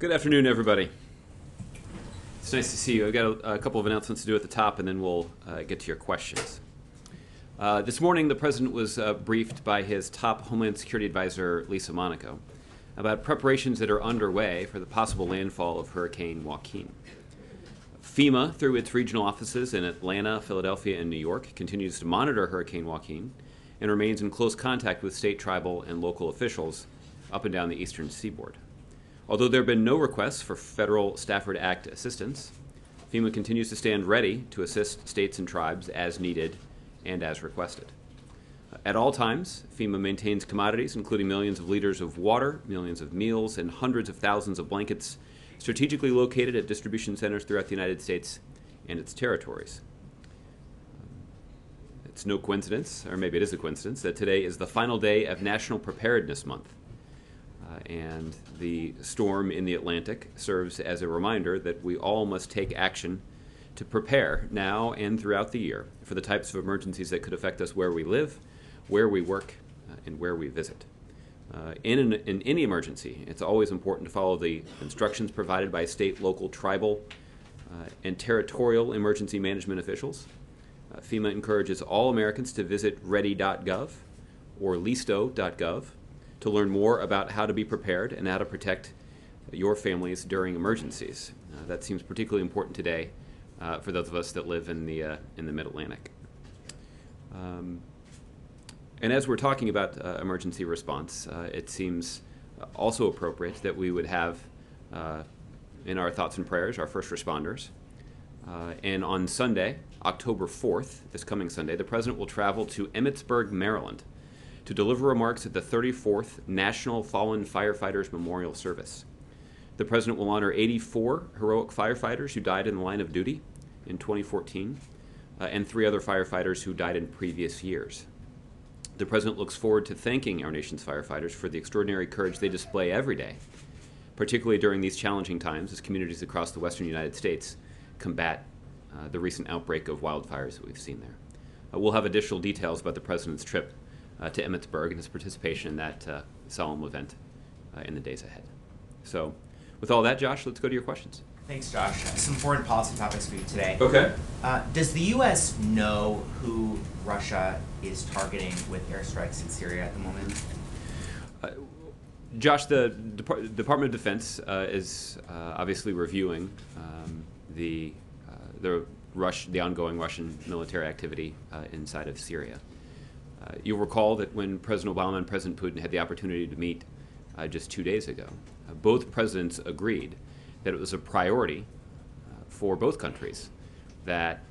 Good afternoon, everybody. It's nice to see you. I've got a couple of announcements to do at the top, and then we'll get to your questions. This morning, the President was briefed by his top Homeland Security Advisor, Lisa Monaco, about preparations that are underway for the possible landfall of Hurricane Joaquin. FEMA, through its regional offices in Atlanta, Philadelphia, and New York, continues to monitor Hurricane Joaquin and remains in close contact with state, tribal, and local officials up and down the eastern seaboard. Although there have been no requests for federal Stafford Act assistance, FEMA continues to stand ready to assist states and tribes as needed and as requested. At all times, FEMA maintains commodities, including millions of liters of water, millions of meals, and hundreds of thousands of blankets strategically located at distribution centers throughout the United States and its territories. It's no coincidence, or maybe it is a coincidence, that today is the final day of National Preparedness Month. And the storm in the Atlantic serves as a reminder that we all must take action to prepare now and throughout the year for the types of emergencies that could affect us where we live, where we work, and where we visit. In any emergency, it's always important to follow the instructions provided by state, local, tribal, and territorial emergency management officials. FEMA encourages all Americans to visit ready.gov or listo.gov to learn more about how to be prepared and how to protect your families during emergencies. That seems particularly important today for those of us that live in the Mid-Atlantic. And as we're talking about emergency response, it seems also appropriate that we would have in our thoughts and prayers our first responders. And on Sunday, October 4th, this coming Sunday, the President will travel to Emmitsburg, Maryland, to deliver remarks at the 34th National Fallen Firefighters Memorial Service. The President will honor 84 heroic firefighters who died in the line of duty in 2014, and 3 other firefighters who died in previous years. The President looks forward to thanking our nation's firefighters for the extraordinary courage they display every day, particularly during these challenging times as communities across the western United States combat the recent outbreak of wildfires that we've seen there. We'll have additional details about the President's trip to Emmitsburg and his participation in that solemn event in the days ahead. So, with all that, Josh, let's go to your questions. Thanks, Josh. Some foreign policy topics for you today. Okay. Does the U.S. know who Russia is targeting with airstrikes in Syria at the moment? Josh, the Department of Defense is obviously reviewing the ongoing Russian military activity inside of Syria. You'll recall that when President Obama and President Putin had the opportunity to meet just 2 days ago, both presidents agreed that it was a priority for both countries that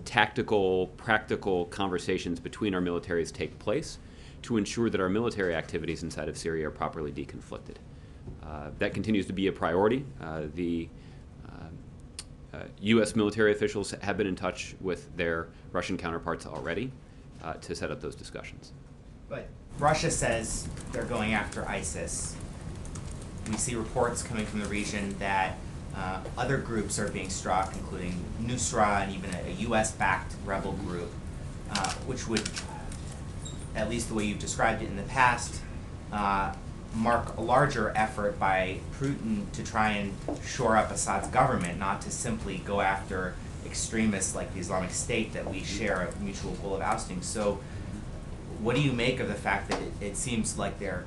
tactical, practical conversations between our militaries take place to ensure that our military activities inside of Syria are properly deconflicted. That continues to be a priority. The U.S. military officials have been in touch with their Russian counterparts already to set up those discussions. But Russia says they're going after ISIS. We see reports coming from the region that other groups are being struck, including Nusra and even a U.S.-backed rebel group, which would, at least the way you've described it in the past, mark a larger effort by Putin to try and shore up Assad's government, not to simply go after extremists like the Islamic State that we share a mutual goal of ousting. So what do you make of the fact that it seems like they're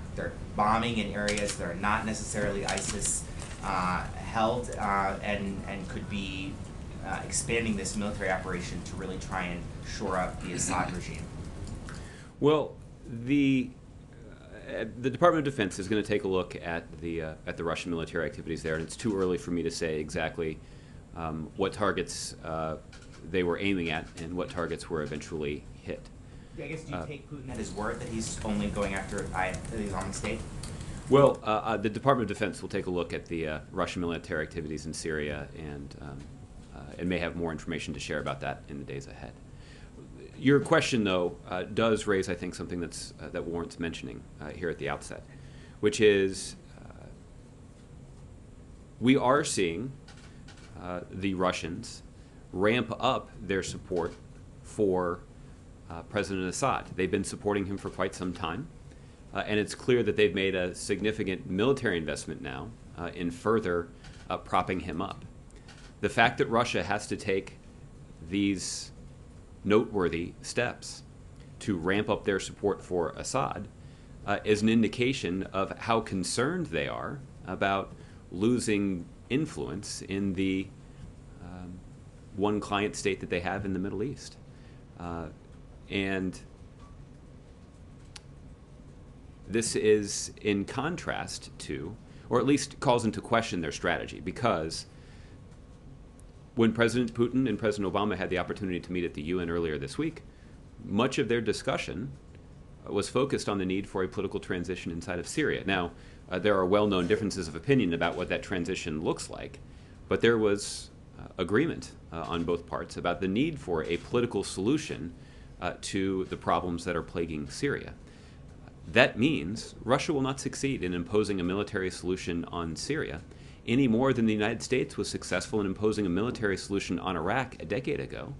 bombing in areas that are not necessarily ISIS held and could be expanding this military operation to really try and shore up the Assad regime? Well, the Department of Defense is going to take a look at the Russian military activities there, and it's too early for me to say exactly what targets they were aiming at and what targets were eventually hit. I guess, do you take Putin at his word that he's only going after the Islamic State? Well, the Department of Defense will take a look at the Russian military activities in Syria and may have more information to share about that in the days ahead. Your question, though, does raise, I think, something that warrants mentioning here at the outset, which is we are seeing the Russians ramp up their support for President Assad. They've been supporting him for quite some time, and it's clear that they've made a significant military investment now in further propping him up. The fact that Russia has to take these noteworthy steps to ramp up their support for Assad is an indication of how concerned they are about losing influence in the one client state that they have in the Middle East. And this is in contrast to, or at least calls into question their strategy, because when President Putin and President Obama had the opportunity to meet at the UN earlier this week, much of their discussion was focused on the need for a political transition inside of Syria. Now, there are well-known differences of opinion about what that transition looks like, but there was agreement on both parts about the need for a political solution to the problems that are plaguing Syria. That means Russia will not succeed in imposing a military solution on Syria any more than the United States was successful in imposing a military solution on Iraq a decade ago,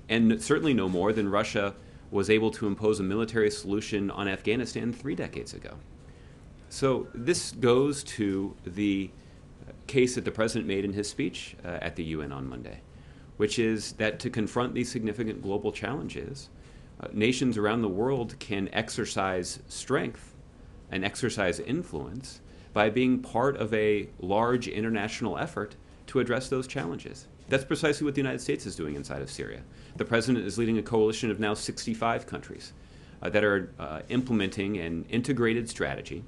and certainly no more than Russia was able to impose a military solution on Afghanistan 3 decades ago. So this goes to the case that the President made in his speech at the UN on Monday, which is that to confront these significant global challenges, nations around the world can exercise strength and exercise influence by being part of a large international effort to address those challenges. That's precisely what the United States is doing inside of Syria. The President is leading a coalition of now 65 countries that are implementing an integrated strategy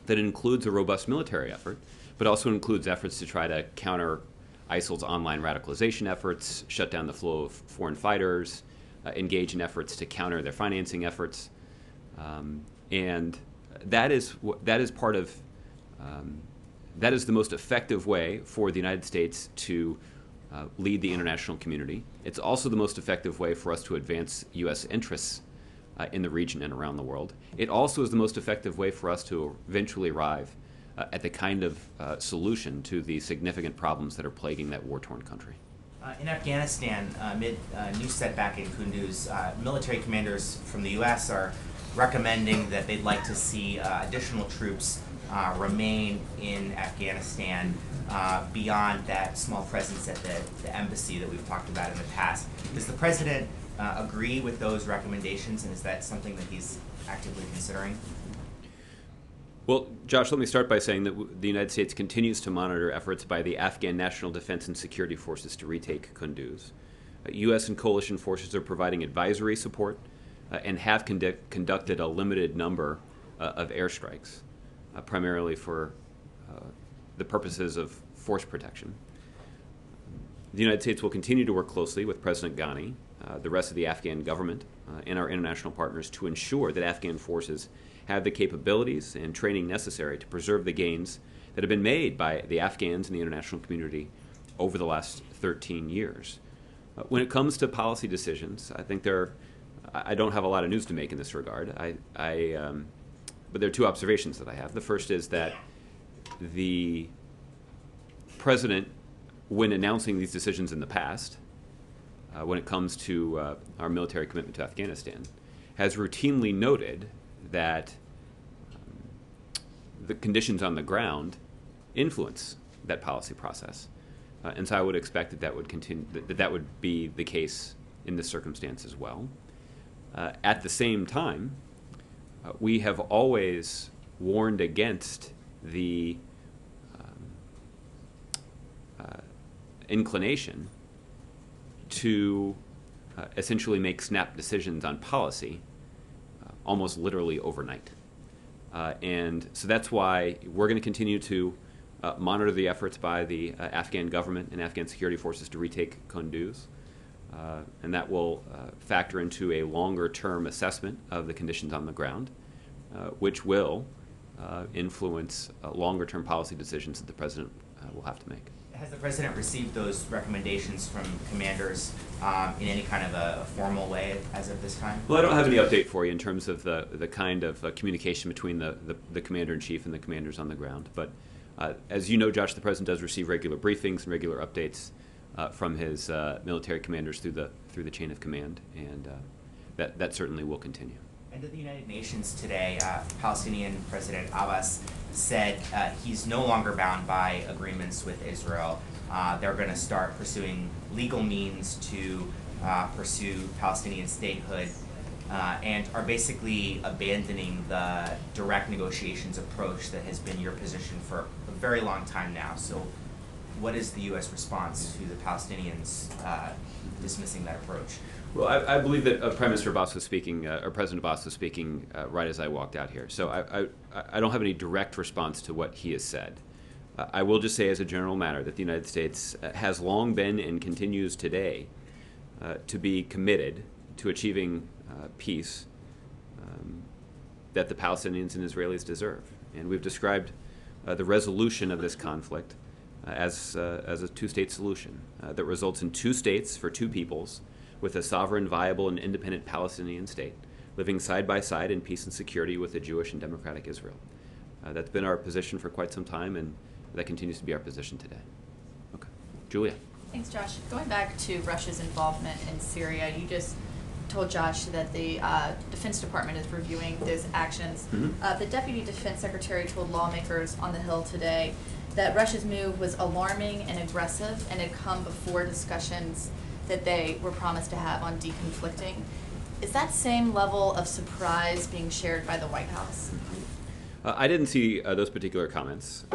that includes a robust military effort, but also includes efforts to try to counter ISIL's online radicalization efforts, shut down the flow of foreign fighters, engage in efforts to counter their financing efforts, and that is part of that is the most effective way for the United States to lead the international community. It's also the most effective way for us to advance U.S. interests in the region and around the world. It also is the most effective way for us to eventually arrive at the kind of solution to the significant problems that are plaguing that war-torn country. In Afghanistan, amid new setback in Kunduz, military commanders from the U.S. are recommending that they'd like to see additional troops remain in Afghanistan beyond that small presence at the embassy that we've talked about in the past. Does the President agree with those recommendations, and is that something that he's actively considering? Well, Josh, let me start by saying that the United States continues to monitor efforts by the Afghan National Defense and Security Forces to retake Kunduz. U.S. and coalition forces are providing advisory support and have conducted a limited number of airstrikes, primarily for the purposes of force protection. The United States will continue to work closely with President Ghani, the rest of the Afghan government, and our international partners to ensure that Afghan forces have the capabilities and training necessary to preserve the gains that have been made by the Afghans and the international community over the last 13 years. When it comes to policy decisions, I think I don't have a lot of news to make in this regard. But there are two observations that I have. The first is that the President, when announcing these decisions in the past, when it comes to our military commitment to Afghanistan, has routinely noted that the conditions on the ground influence that policy process. And so I would expect that would continue, that would be the case in this circumstance as well. At the same time, we have always warned against the inclination to essentially make snap decisions on policy almost literally overnight. And so that's why we're going to continue to monitor the efforts by the Afghan government and Afghan security forces to retake Kunduz. And that will factor into a longer-term assessment of the conditions on the ground, which will influence longer-term policy decisions that the President will have to make. Has the President received those recommendations from commanders in any kind of a formal way as of this time? Well, I don't have any update for you in terms of the kind of communication between the Commander-in-Chief and the commanders on the ground. But as you know, Josh, the President does receive regular briefings and regular updates from his military commanders through the chain of command, and that certainly will continue. And at the United Nations today, Palestinian President Abbas said he's no longer bound by agreements with Israel. They're going to start pursuing legal means to pursue Palestinian statehood and are basically abandoning the direct negotiations approach that has been your position for a very long time now. So what is the U.S. response to the Palestinians dismissing that approach? Well, I believe that Prime Minister Abbas was speaking, or President Abbas was speaking right as I walked out here. So I don't have any direct response to what he has said. I will just say as a general matter that the United States has long been and continues today to be committed to achieving peace that the Palestinians and Israelis deserve. And we've described the resolution of this conflict as a two-state solution that results in two states for two peoples, with a sovereign, viable, and independent Palestinian state, living side by side in peace and security with a Jewish and democratic Israel. That's been our position for quite some time, and that continues to be our position today. Okay. Julia. Thanks, Josh. Going back to Russia's involvement in Syria, you just told Josh that the Defense Department is reviewing those actions. Mm-hmm. The Deputy Defense Secretary told lawmakers on the Hill today that Russia's move was alarming and aggressive and had come before discussions that they were promised to have on deconflicting. Is that same level of surprise being shared by the White House? I didn't see those particular comments.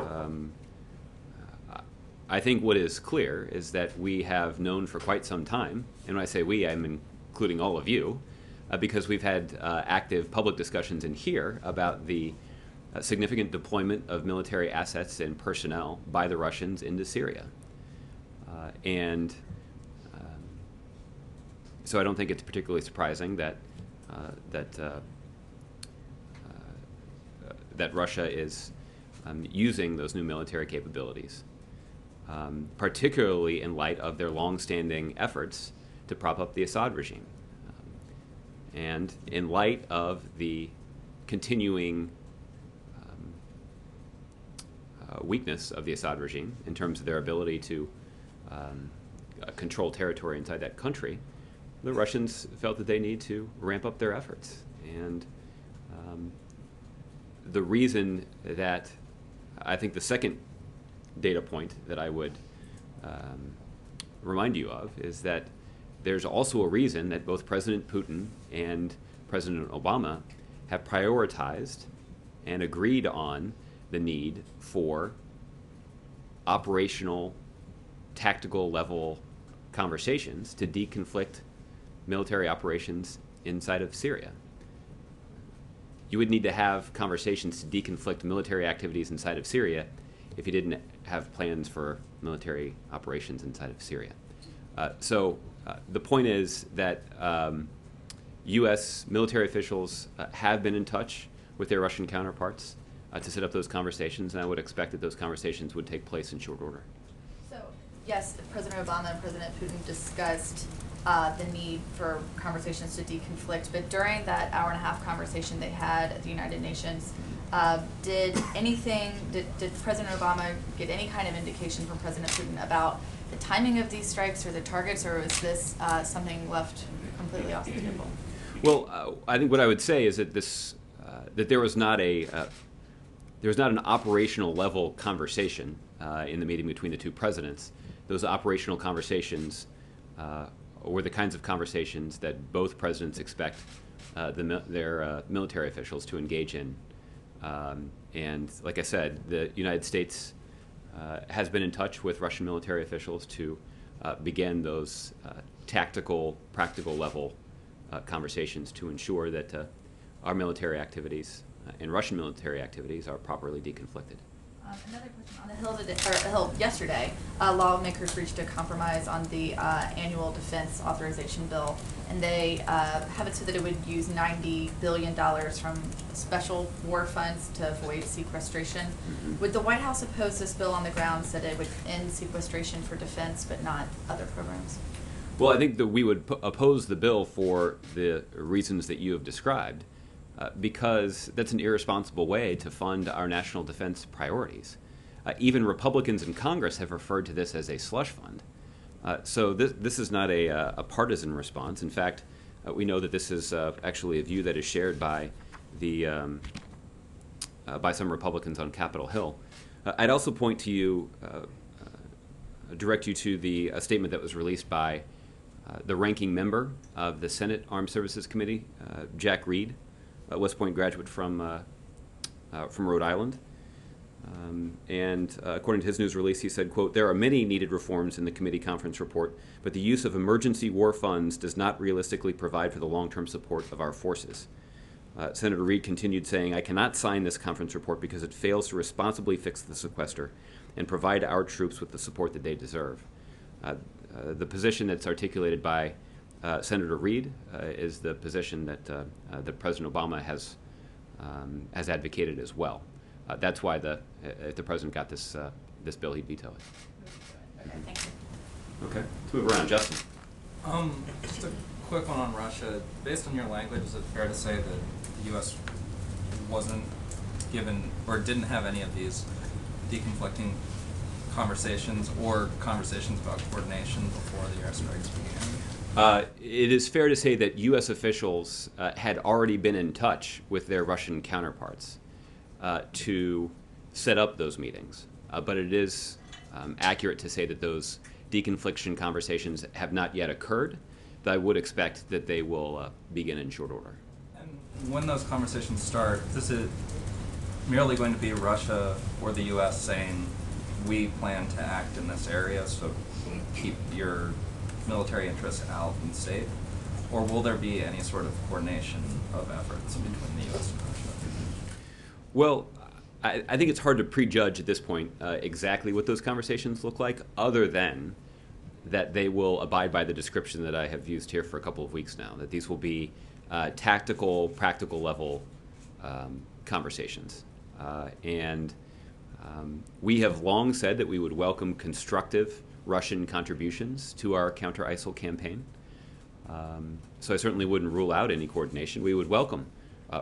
I think what is clear is that we have known for quite some time, and when I say we, I'm including all of you, because we've had active public discussions in here about the significant deployment of military assets and personnel by the Russians into Syria. So I don't think it's particularly surprising that that Russia is using those new military capabilities, particularly in light of their long-standing efforts to prop up the Assad regime, and in light of the continuing weakness of the Assad regime in terms of their ability to control territory inside that country. The Russians felt that they need to ramp up their efforts. And the reason that I think the second data point that I would remind you of is that there's also a reason that both President Putin and President Obama have prioritized and agreed on the need for operational, tactical level conversations to deconflict military operations inside of Syria. You would need to have conversations to deconflict military activities inside of Syria if you didn't have plans for military operations inside of Syria. So the point is that U.S. military officials have been in touch with their Russian counterparts to set up those conversations, and I would expect that those conversations would take place in short order. So, yes, President Obama and President Putin discussed the need for conversations to deconflict, but during that hour-and-a-half conversation they had at the United Nations, did President Obama get any kind of indication from President Putin about the timing of these strikes or the targets, or was this something left completely off the table? Well, I think what I would say is that that there was not an operational level conversation in the meeting between the two presidents. Those operational conversations were the kinds of conversations that both presidents expect their military officials to engage in. And like I said, the United States has been in touch with Russian military officials to begin those tactical, practical level conversations to ensure that our military activities and Russian military activities are properly deconflicted. Another question on the Hill yesterday, lawmakers reached a compromise on the annual defense authorization bill, and they have it so that it would use $90 billion from special war funds to avoid sequestration. Mm-hmm. Would the White House oppose this bill on the grounds that it would end sequestration for defense but not other programs? Well, I think that we would oppose the bill for the reasons that you have described. Because that's an irresponsible way to fund our national defense priorities. Even Republicans in Congress have referred to this as a slush fund. So this is not a partisan response. In fact, We know that this is actually a view that is shared by by some Republicans on Capitol Hill. I'd also point to you, direct you to the statement that was released by the ranking member of the Senate Armed Services Committee, Jack Reed, a West Point graduate from Rhode Island. And according to his news release, he said, quote, "There are many needed reforms in the committee conference report, but the use of emergency war funds does not realistically provide for the long-term support of our forces." Senator Reed continued saying, "I cannot sign this conference report because it fails to responsibly fix the sequester and provide our troops with the support that they deserve." The position that's articulated by Senator Reed is the position that President Obama has advocated as well. That's why if the president got this bill, he'd veto it. Okay, thank you. Okay, let's move around. Justin. Just a quick one on Russia. Based on your language, is it fair to say that the U.S. wasn't given or didn't have any of these deconflicting conversations or conversations about coordination before the airstrikes began? It is fair to say that U.S. officials had already been in touch with their Russian counterparts to set up those meetings. But it is accurate to say that those deconfliction conversations have not yet occurred, but I would expect that they will begin in short order. And when those conversations start, this is merely going to be Russia or the U.S. saying, we plan to act in this area, so keep your military interests out and safe? Or will there be any sort of coordination of efforts between the U.S. and Russia? Well, I think it's hard to prejudge at this point exactly what those conversations look like, other than that they will abide by the description that I have used here for a couple of weeks now, that these will be tactical, practical level conversations. We have long said that we would welcome constructive Russian contributions to our counter-ISIL campaign. So I certainly wouldn't rule out any coordination. We would welcome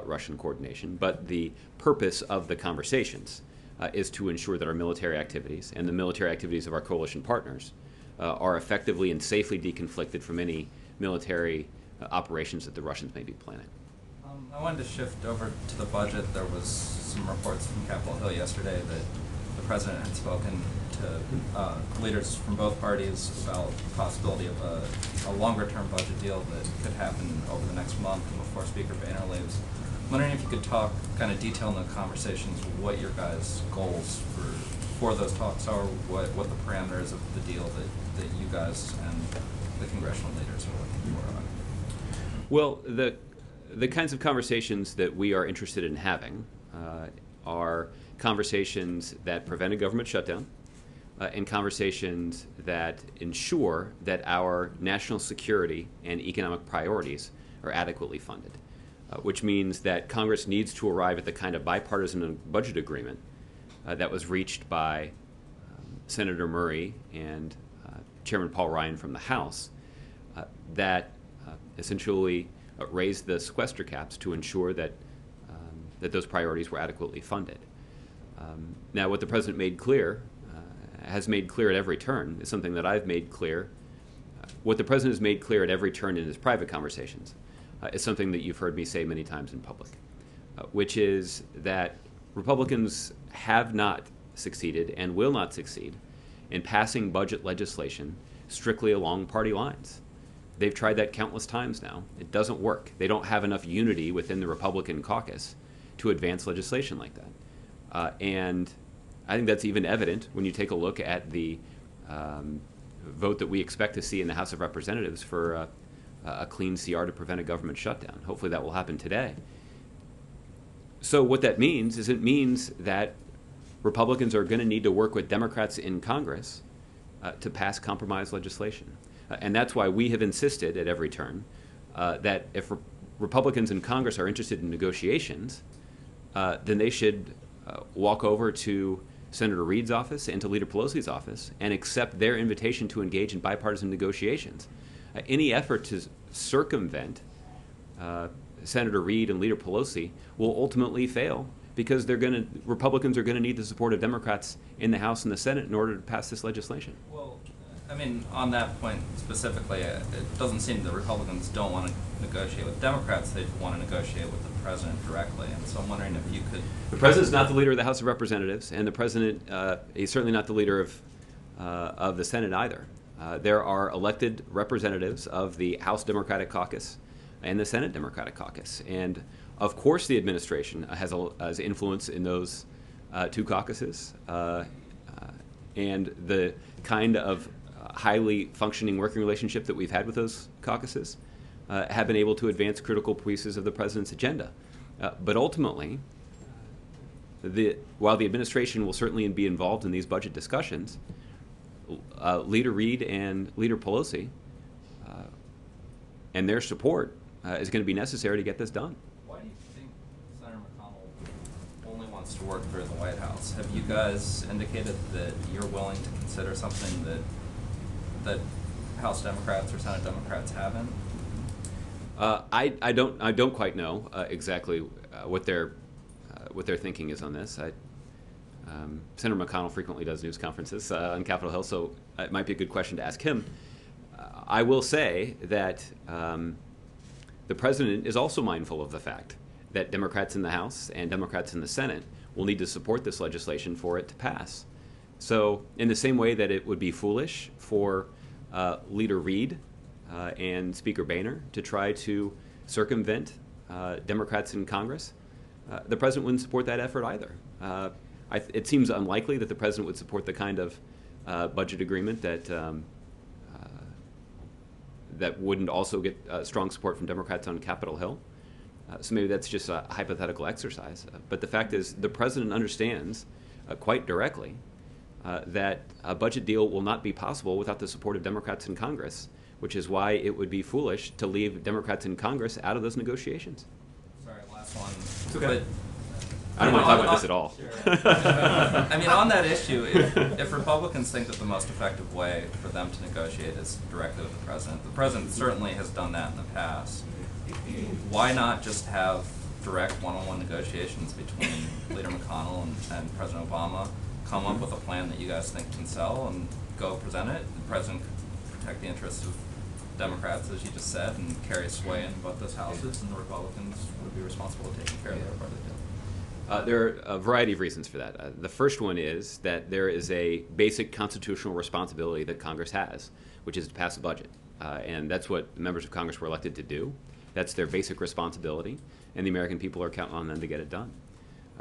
Russian coordination, but the purpose of the conversations is to ensure that our military activities and the military activities of our coalition partners are effectively and safely deconflicted from any military operations that the Russians may be planning. I wanted to shift over to the budget. There was some reports from Capitol Hill yesterday that the president had spoken to leaders from both parties about the possibility of a longer-term budget deal that could happen over the next month before Speaker Boehner leaves. I'm wondering if you could talk, kind of detail in the conversations, what your guys' goals for those talks are, what the parameters of the deal that you guys and the congressional leaders are looking for. Well, the kinds of conversations that we are interested in having are conversations that prevent a government shutdown and conversations that ensure that our national security and economic priorities are adequately funded, which means that Congress needs to arrive at the kind of bipartisan budget agreement that was reached by Senator Murray and Chairman Paul Ryan from the House that essentially raised the sequester caps to ensure that those priorities were adequately funded. Now, what the president has made clear at every turn is something that I've made clear. What the president has made clear at every turn in his private conversations is something that you've heard me say many times in public, which is that Republicans have not succeeded and will not succeed in passing budget legislation strictly along party lines. They've tried that countless times now. It doesn't work. They don't have enough unity within the Republican caucus to advance legislation like that. And I think that's even evident when you take a look at the vote that we expect to see in the House of Representatives for a clean CR to prevent a government shutdown. Hopefully that will happen today. So what that means is it means that Republicans are going to need to work with Democrats in Congress to pass compromise legislation. And that's why we have insisted at every turn that if Republicans in Congress are interested in negotiations, then they should walk over to Senator Reed's office and to Leader Pelosi's office and accept their invitation to engage in bipartisan negotiations. Any effort to circumvent Senator Reed and Leader Pelosi will ultimately fail because Republicans are going to need the support of Democrats in the House and the Senate in order to pass this legislation. Well, I mean, on that point specifically, it doesn't seem the Republicans don't want to negotiate with Democrats. They want to negotiate with the president directly. And so I'm wondering if you could... The president's not the leader of the House of Representatives, and the president, he's certainly not the leader of the Senate either. There are elected representatives of the House Democratic Caucus and the Senate Democratic Caucus. And of course the administration has influence in those two caucuses. And the kind of highly functioning working relationship that we've had with those caucuses have been able to advance critical pieces of the president's agenda. But ultimately, while the administration will certainly be involved in these budget discussions, Leader Reid and Leader Pelosi and their support is going to be necessary to get this done. Why do you think Senator McConnell only wants to work for the White House? Have you guys indicated that you're willing to consider something that House Democrats or Senate Democrats haven't? I don't quite know exactly what their thinking is on this. Senator McConnell frequently does news conferences on Capitol Hill, so it might be a good question to ask him. I will say that the president is also mindful of the fact that Democrats in the House and Democrats in the Senate will need to support this legislation for it to pass. So in the same way that it would be foolish for Leader Reid and Speaker Boehner to try to circumvent Democrats in Congress, the president wouldn't support that effort either. It seems unlikely that the president would support the kind of budget agreement that wouldn't also get strong support from Democrats on Capitol Hill. So maybe that's just a hypothetical exercise. But the fact is, the president understands quite directly that a budget deal will not be possible without the support of Democrats in Congress, which is why it would be foolish to leave Democrats in Congress out of those negotiations. Sorry, last one. It's okay. I don't want to talk about this at all. I mean, on that issue, if Republicans think that the most effective way for them to negotiate is directly with the president certainly has done that in the past. Why not just have direct one-on-one negotiations between Leader McConnell and President Obama, come up with a plan that you guys think can sell, and go present it? The president could protect the interests of Democrats, as you just said, and carry sway in both those houses, and the Republicans would be responsible for taking care of their part of the deal. There are a variety of reasons for that. The first one is that there is a basic constitutional responsibility that Congress has, which is to pass a budget. And that's what members of Congress were elected to do. That's their basic responsibility, and the American people are counting on them to get it done.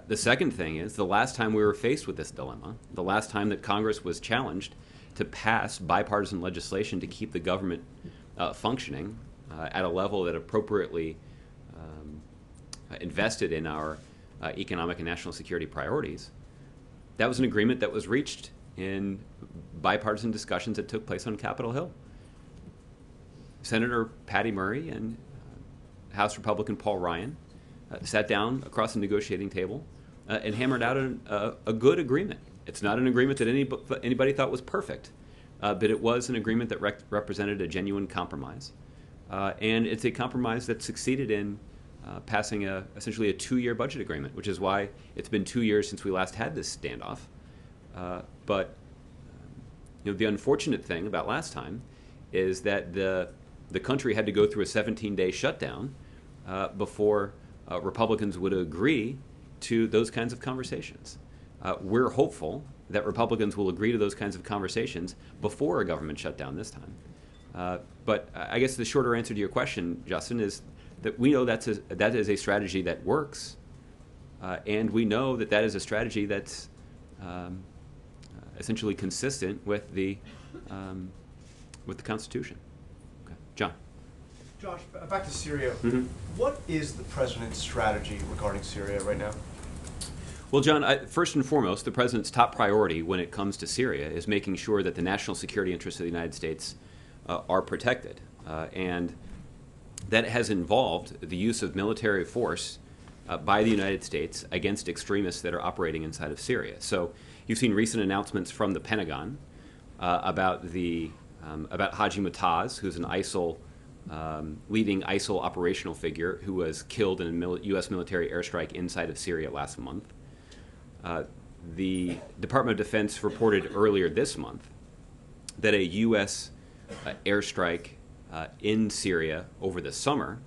The second thing is, the last time we were faced with this dilemma, the last time that Congress was challenged to pass bipartisan legislation to keep the government functioning at a level that appropriately invested in our economic and national security priorities, that was an agreement that was reached in bipartisan discussions that took place on Capitol Hill. Senator Patty Murray and House Republican Paul Ryan sat down across the negotiating table and hammered out a good agreement. It's not an agreement that anybody thought was perfect, but it was an agreement that represented a genuine compromise. And it's a compromise that succeeded in passing essentially a 2-year budget agreement, which is why it's been 2 years since we last had this standoff. But the unfortunate thing about last time is that the country had to go through a 17-day shutdown before Republicans would agree to those kinds of conversations. We're hopeful that Republicans will agree to those kinds of conversations before a government shutdown this time. But I guess the shorter answer to your question, Justin, is that we know that is a strategy that works, and we know that is a strategy that's essentially consistent with the Constitution. Okay. John. Josh, back to Syria. Mm-hmm. What is the president's strategy regarding Syria right now? Well, John, first and foremost, the president's top priority when it comes to Syria is making sure that the national security interests of the United States are protected. And that has involved the use of military force by the United States against extremists that are operating inside of Syria. So you've seen recent announcements from the Pentagon about Haji Mutaz, who's an ISIL, leading ISIL operational figure who was killed in a U.S. military airstrike inside of Syria last month. The Department of Defense reported earlier this month that a U.S. Airstrike in Syria over the summer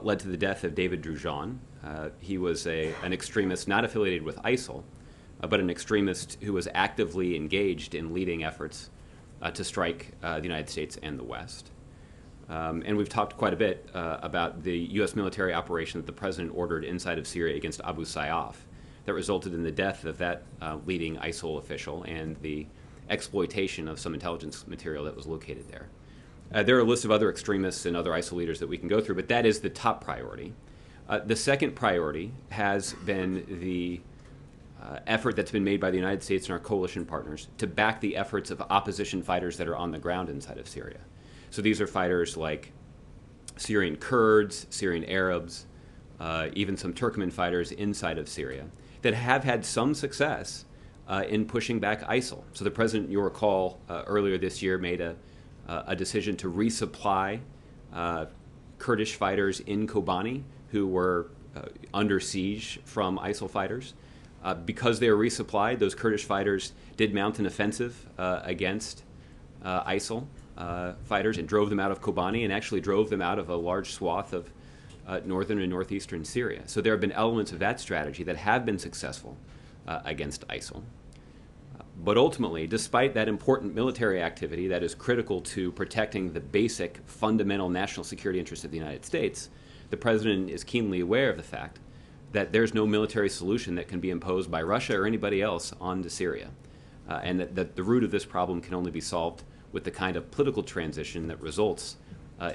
led to the death of David Drujan. He was an extremist not affiliated with ISIL, but an extremist who was actively engaged in leading efforts to strike the United States and the West. And we've talked quite a bit about the U.S. military operation that the president ordered inside of Syria against Abu Sayyaf that resulted in the death of that leading ISIL official and the exploitation of some intelligence material that was located there. There are a list of other extremists and other ISIL leaders that we can go through, but that is the top priority. The second priority has been the effort that's been made by the United States and our coalition partners to back the efforts of opposition fighters that are on the ground inside of Syria. So these are fighters like Syrian Kurds, Syrian Arabs, even some Turkmen fighters inside of Syria that have had some success in pushing back ISIL. So the president, you'll recall, earlier this year made a decision to resupply Kurdish fighters in Kobani who were under siege from ISIL fighters. Because they were resupplied, those Kurdish fighters did mount an offensive against ISIL fighters and drove them out of Kobani and actually drove them out of a large swath of northern and northeastern Syria. So there have been elements of that strategy that have been successful against ISIL. But ultimately, despite that important military activity that is critical to protecting the basic fundamental national security interests of the United States, the president is keenly aware of the fact that there's no military solution that can be imposed by Russia or anybody else onto Syria, and that the root of this problem can only be solved with the kind of political transition that results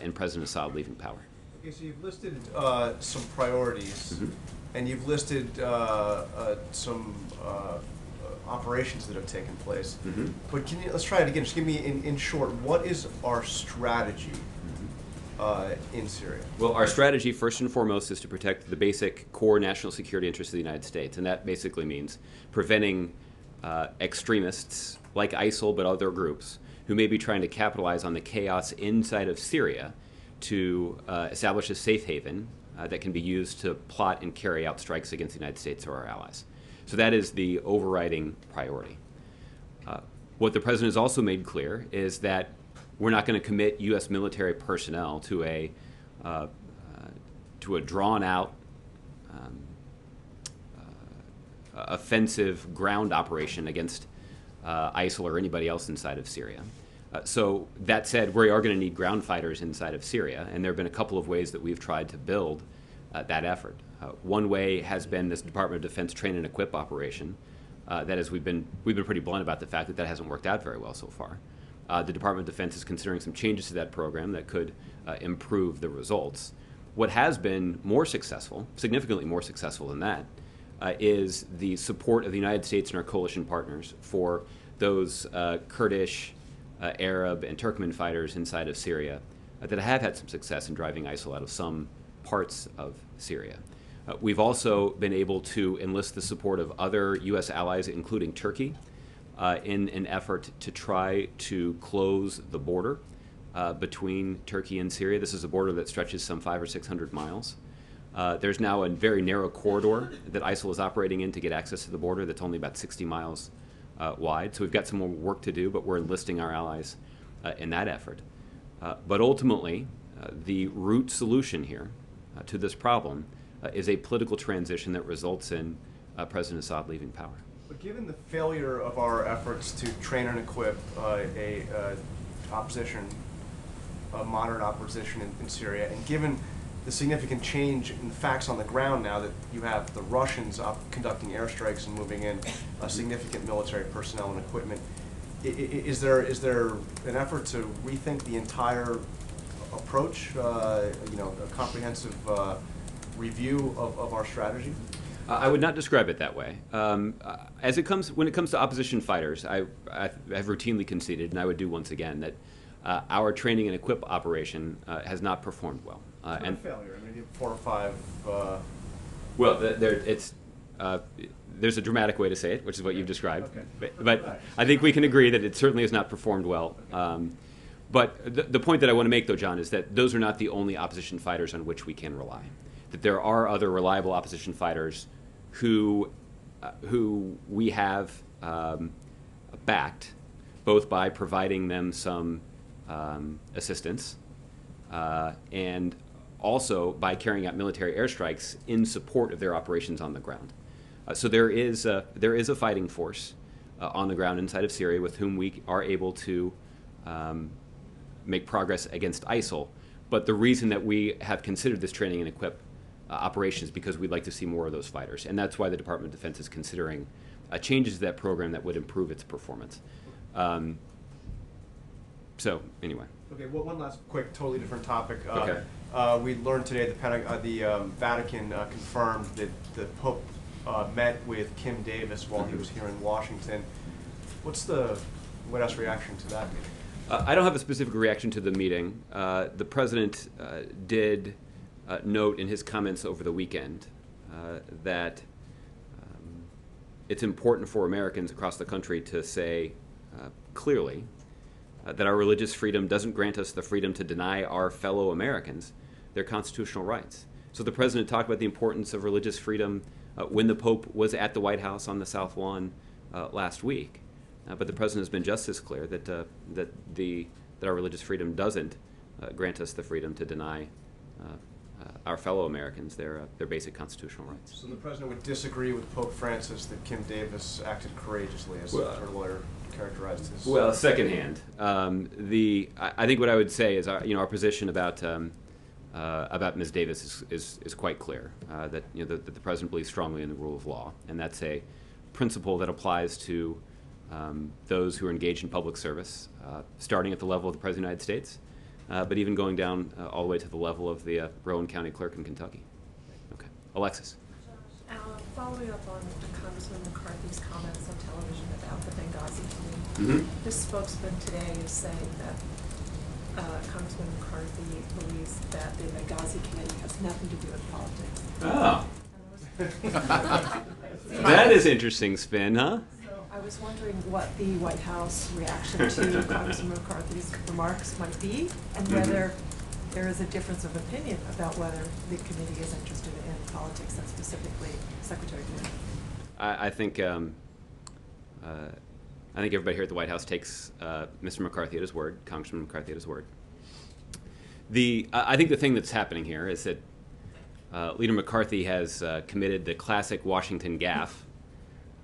in President Assad leaving power. Okay, so you've listed some priorities, and you've listed some operations that have taken place. But let's try it again. Just give me, in short, what is our strategy in Syria? Well, our strategy, first and foremost, is to protect the basic core national security interests of the United States, and that basically means preventing extremists like ISIL but other groups who may be trying to capitalize on the chaos inside of Syria to establish a safe haven that can be used to plot and carry out strikes against the United States or our allies. So that is the overriding priority. What the president has also made clear is that we're not going to commit U.S. military personnel to a drawn-out offensive ground operation against ISIL or anybody else inside of Syria. So that said, we are going to need ground fighters inside of Syria, and there have been a couple of ways that we've tried to build that effort. One way has been this Department of Defense train and equip operation. That is, we've been pretty blunt about the fact that that hasn't worked out very well so far. The Department of Defense is considering some changes to that program that could improve the results. What has been more successful, significantly more successful than that, is the support of the United States and our coalition partners for those Kurdish, Arab, and Turkmen fighters inside of Syria that have had some success in driving ISIL out of some parts of Syria. We've also been able to enlist the support of other U.S. allies, including Turkey, in an effort to try to close the border between Turkey and Syria. This is a border that stretches some 500 or 600 miles. There's now a very narrow corridor that ISIL is operating in to get access to the border that's only about 60 miles wide. So we've got some more work to do, but we're enlisting our allies in that effort. But ultimately, the root solution here to this problem is a political transition that results in President Assad leaving power. But given the failure of our efforts to train and equip a modern opposition in Syria, and given the significant change in the facts on the ground now that you have the Russians conducting airstrikes and moving in significant military personnel and equipment, is there an effort to rethink the entire approach, a comprehensive review of our strategy? I would not describe it that way. When it comes to opposition fighters, I have routinely conceded, and I would do once again, that our training and equip operation has not performed well. And failure. I mean, 4 or 5. Well, there's a dramatic way to say it, which is what you've described. Okay. But I think we can agree that it certainly has not performed well. But the point that I want to make, though, John, is that those are not the only opposition fighters on which we can rely. That there are other reliable opposition fighters who we have backed both by providing them some assistance and also by carrying out military airstrikes in support of their operations on the ground. So there is a fighting force on the ground inside of Syria with whom we are able to make progress against ISIL. But the reason that we have considered this training and equip operations is because we'd like to see more of those fighters. And that's why the Department of Defense is considering changes to that program that would improve its performance. So anyway. Okay, well, one last quick, totally different topic. Okay. We learned today the Vatican confirmed that the Pope met with Kim Davis while he was here in Washington. What's the White House reaction to that meeting? I don't have a specific reaction to the meeting. The president did note in his comments over the weekend that it's important for Americans across the country to say clearly that our religious freedom doesn't grant us the freedom to deny our fellow Americans their constitutional rights. So the president talked about the importance of religious freedom when the Pope was at the White House on the South Lawn last week. But the president has been just as clear that our religious freedom doesn't grant us the freedom to deny our fellow Americans their basic constitutional rights. So the president would disagree with Pope Francis that Kim Davis acted courageously, as her lawyer characterized his. Well, secondhand, I think what I would say is our position about Ms. Davis is quite clear. That that the president believes strongly in the rule of law, and that's a principle that applies to those who are engaged in public service, starting at the level of the President of the United States, but even going down all the way to the level of the Rowan County Clerk in Kentucky. Okay. Alexis. Following up on Congressman McCarthy's comments on television about the Benghazi committee, this spokesman today is saying that Congressman McCarthy believes that the Benghazi committee has nothing to do with politics. Oh. That is interesting spin, huh? I was wondering what the White House reaction to Congressman McCarthy's remarks might be, and whether there is a difference of opinion about whether the committee is interested in politics, and specifically Secretary Clinton. I think everybody here at the White House takes Mr. McCarthy at his word, Congressman McCarthy at his word. I think the thing that's happening here is that Leader McCarthy has committed the classic Washington gaffe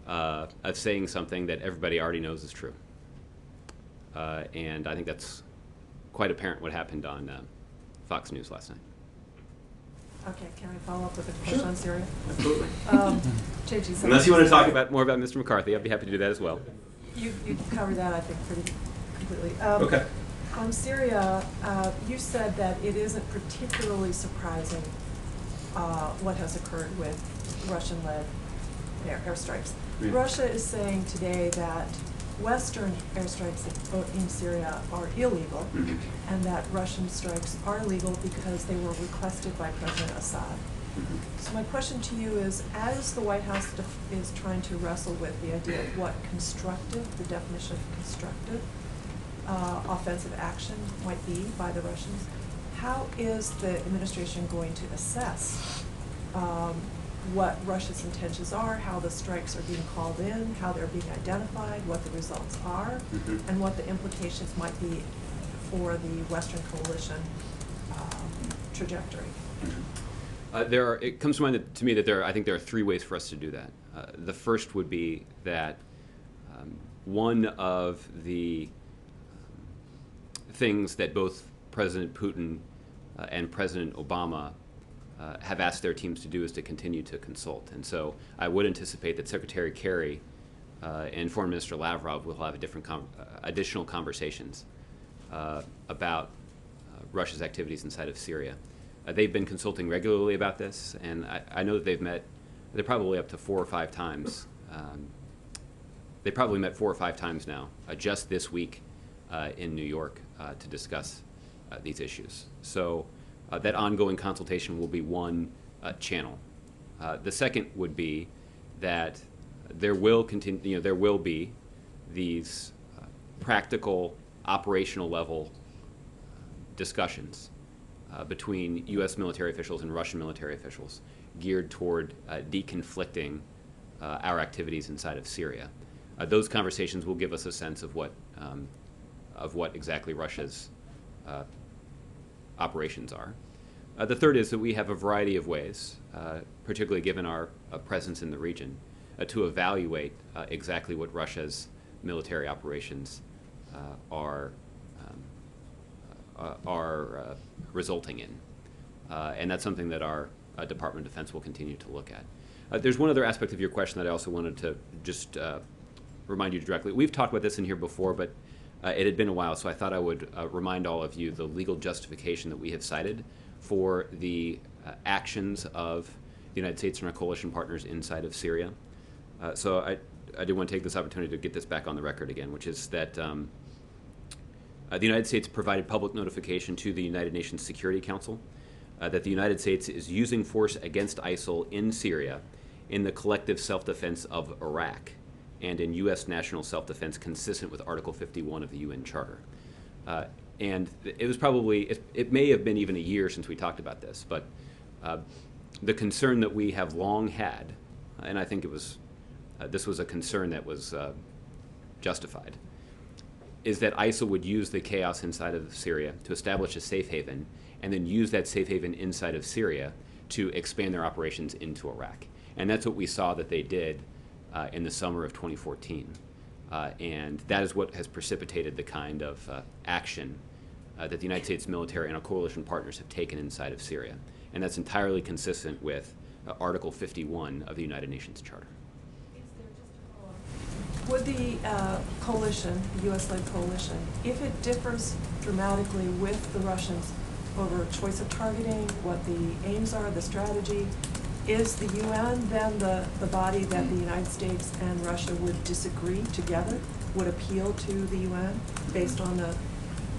of saying something that everybody already knows is true. And I think that's quite apparent what happened on Fox News last night. Okay, can I follow up with a question on Syria? Absolutely. JG, Unless you want to talk more about Mr. McCarthy, I'd be happy to do that as well. You covered that, I think, pretty completely. Okay. On Syria, you said that it isn't particularly surprising what has occurred with Russian-led airstrikes. Yeah. Russia is saying today that Western airstrikes in Syria are illegal, and that Russian strikes are legal because they were requested by President Assad. So my question to you is, as the White House is trying to wrestle with the idea of what the definition of constructive offensive action might be by the Russians, how is the administration going to assess what Russia's intentions are, how the strikes are being called in, how they're being identified, what the results are, and what the implications might be for the Western coalition trajectory? It comes to mind to me that I think there are three ways for us to do that. The first would be that one of the things that both President Putin and President Obama have asked their teams to do is to continue to consult. And so I would anticipate that Secretary Kerry and Foreign Minister Lavrov will have additional conversations about Russia's activities inside of Syria. They've been consulting regularly about this, and I know that they're probably up to 4 or 5 times. They probably met 4 or 5 times now, just this week in New York to discuss these issues. So that ongoing consultation will be one channel. The second would be that there will be these practical, operational level discussions between U.S. military officials and Russian military officials geared toward deconflicting our activities inside of Syria. those conversations will give us a sense of what exactly Russia's operations are. The third is that we have a variety of ways, particularly given our presence in the region, to evaluate exactly what Russia's military operations are resulting in. And that's something that our Department of Defense will continue to look at. There's one other aspect of your question that I also wanted to just remind you directly. We've talked about this in here before, but it had been a while, so I thought I would remind all of you the legal justification that we have cited for the actions of the United States and our coalition partners inside of Syria. So I did want to take this opportunity to get this back on the record again, which is that the United States provided public notification to the United Nations Security Council that the United States is using force against ISIL in Syria in the collective self-defense of Iraq and in U.S. national self-defense consistent with Article 51 of the UN Charter. And it was probably, it may have been even a year since we talked about this, but the concern that we have long had, and I think it was, this was a concern that was justified, is that ISIL would use the chaos inside of Syria to establish a safe haven and then use that safe haven inside of Syria to expand their operations into Iraq. And that's what we saw that they did in the summer of 2014. And that is what has precipitated the kind of action that the United States military and our coalition partners have taken inside of Syria. And that's entirely consistent with Article 51 of the United Nations Charter. Would the coalition, the U.S.-led coalition, if it differs dramatically with the Russians over choice of targeting, what the aims are, the strategy, is the UN then the body that the United States and Russia would disagree together, would appeal to the UN based on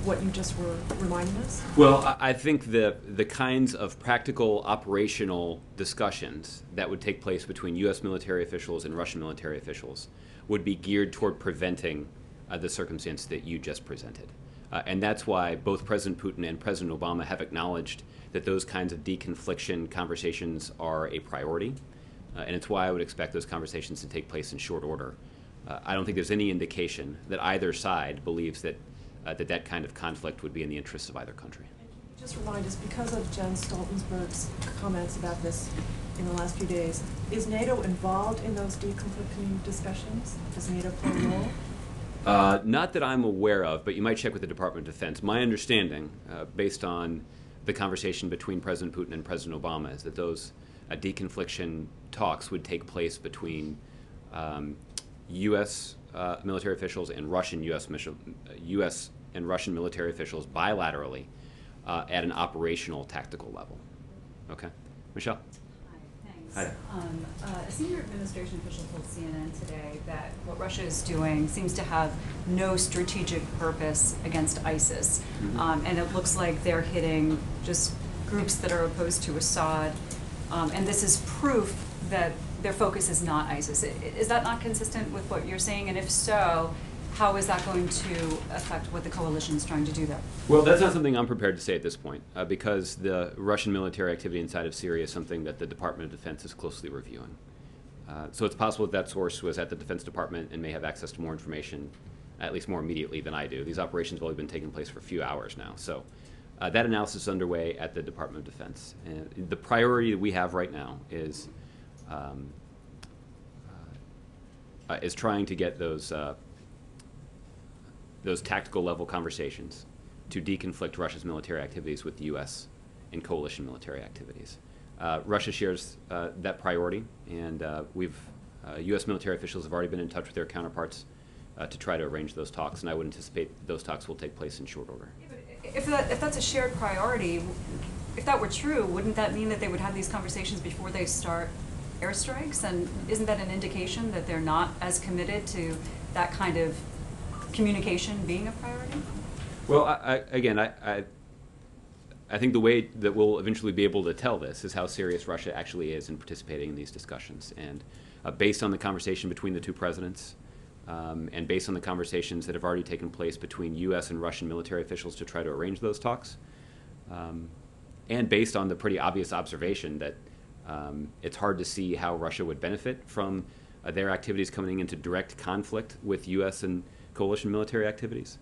what you just were reminding us? Well, I think the kinds of practical operational discussions that would take place between U.S. military officials and Russian military officials would be geared toward preventing the circumstance that you just presented. And that's why both President Putin and President Obama have acknowledged that those kinds of deconfliction conversations are a priority. And it's why I would expect those conversations to take place in short order. I don't think there's any indication that either side believes that that kind of conflict would be in the interests of either country. Just remind us, because of Jen Stoltenberg's comments about this in the last few days, is NATO involved in those deconflicting discussions? Does NATO play a role? Not that I'm aware of, but you might check with the Department of Defense. My understanding, based on the conversation between President Putin and President Obama, is that those deconfliction talks would take place between U.S. Military officials and Russian U.S. and Russian military officials bilaterally at an operational tactical level. Okay, Michelle. Hi. A senior administration official told CNN today that what Russia is doing seems to have no strategic purpose against ISIS. And it looks like they're hitting just groups that are opposed to Assad. And this is proof that their focus is not ISIS. Is that not consistent with what you're saying? And if so, how is that going to affect what the coalition is trying to do there? Well, that's not something I'm prepared to say at this point, because the Russian military activity inside of Syria is something that the Department of Defense is closely reviewing. So it's possible that source was at the Defense Department and may have access to more information, at least more immediately than I do. These operations have only been taking place for a few hours now. So that analysis is underway at the Department of Defense. And the priority that we have right now is trying to get those tactical level conversations to deconflict Russia's military activities with the U.S. and coalition military activities. Russia shares that priority, and U.S. military officials have already been in touch with their counterparts to try to arrange those talks, and I would anticipate those talks will take place in short order. Yeah, but if that's a shared priority, if that were true, wouldn't that mean that they would have these conversations before they start airstrikes? And isn't that an indication that they're not as committed to that kind of communication being a priority? Well, I think the way that we'll eventually be able to tell this is how serious Russia actually is in participating in these discussions. And based on the conversation between the two presidents, and based on the conversations that have already taken place between U.S. and Russian military officials to try to arrange those talks, and based on the pretty obvious observation that it's hard to see how Russia would benefit from their activities coming into direct conflict with U.S. and coalition military activities,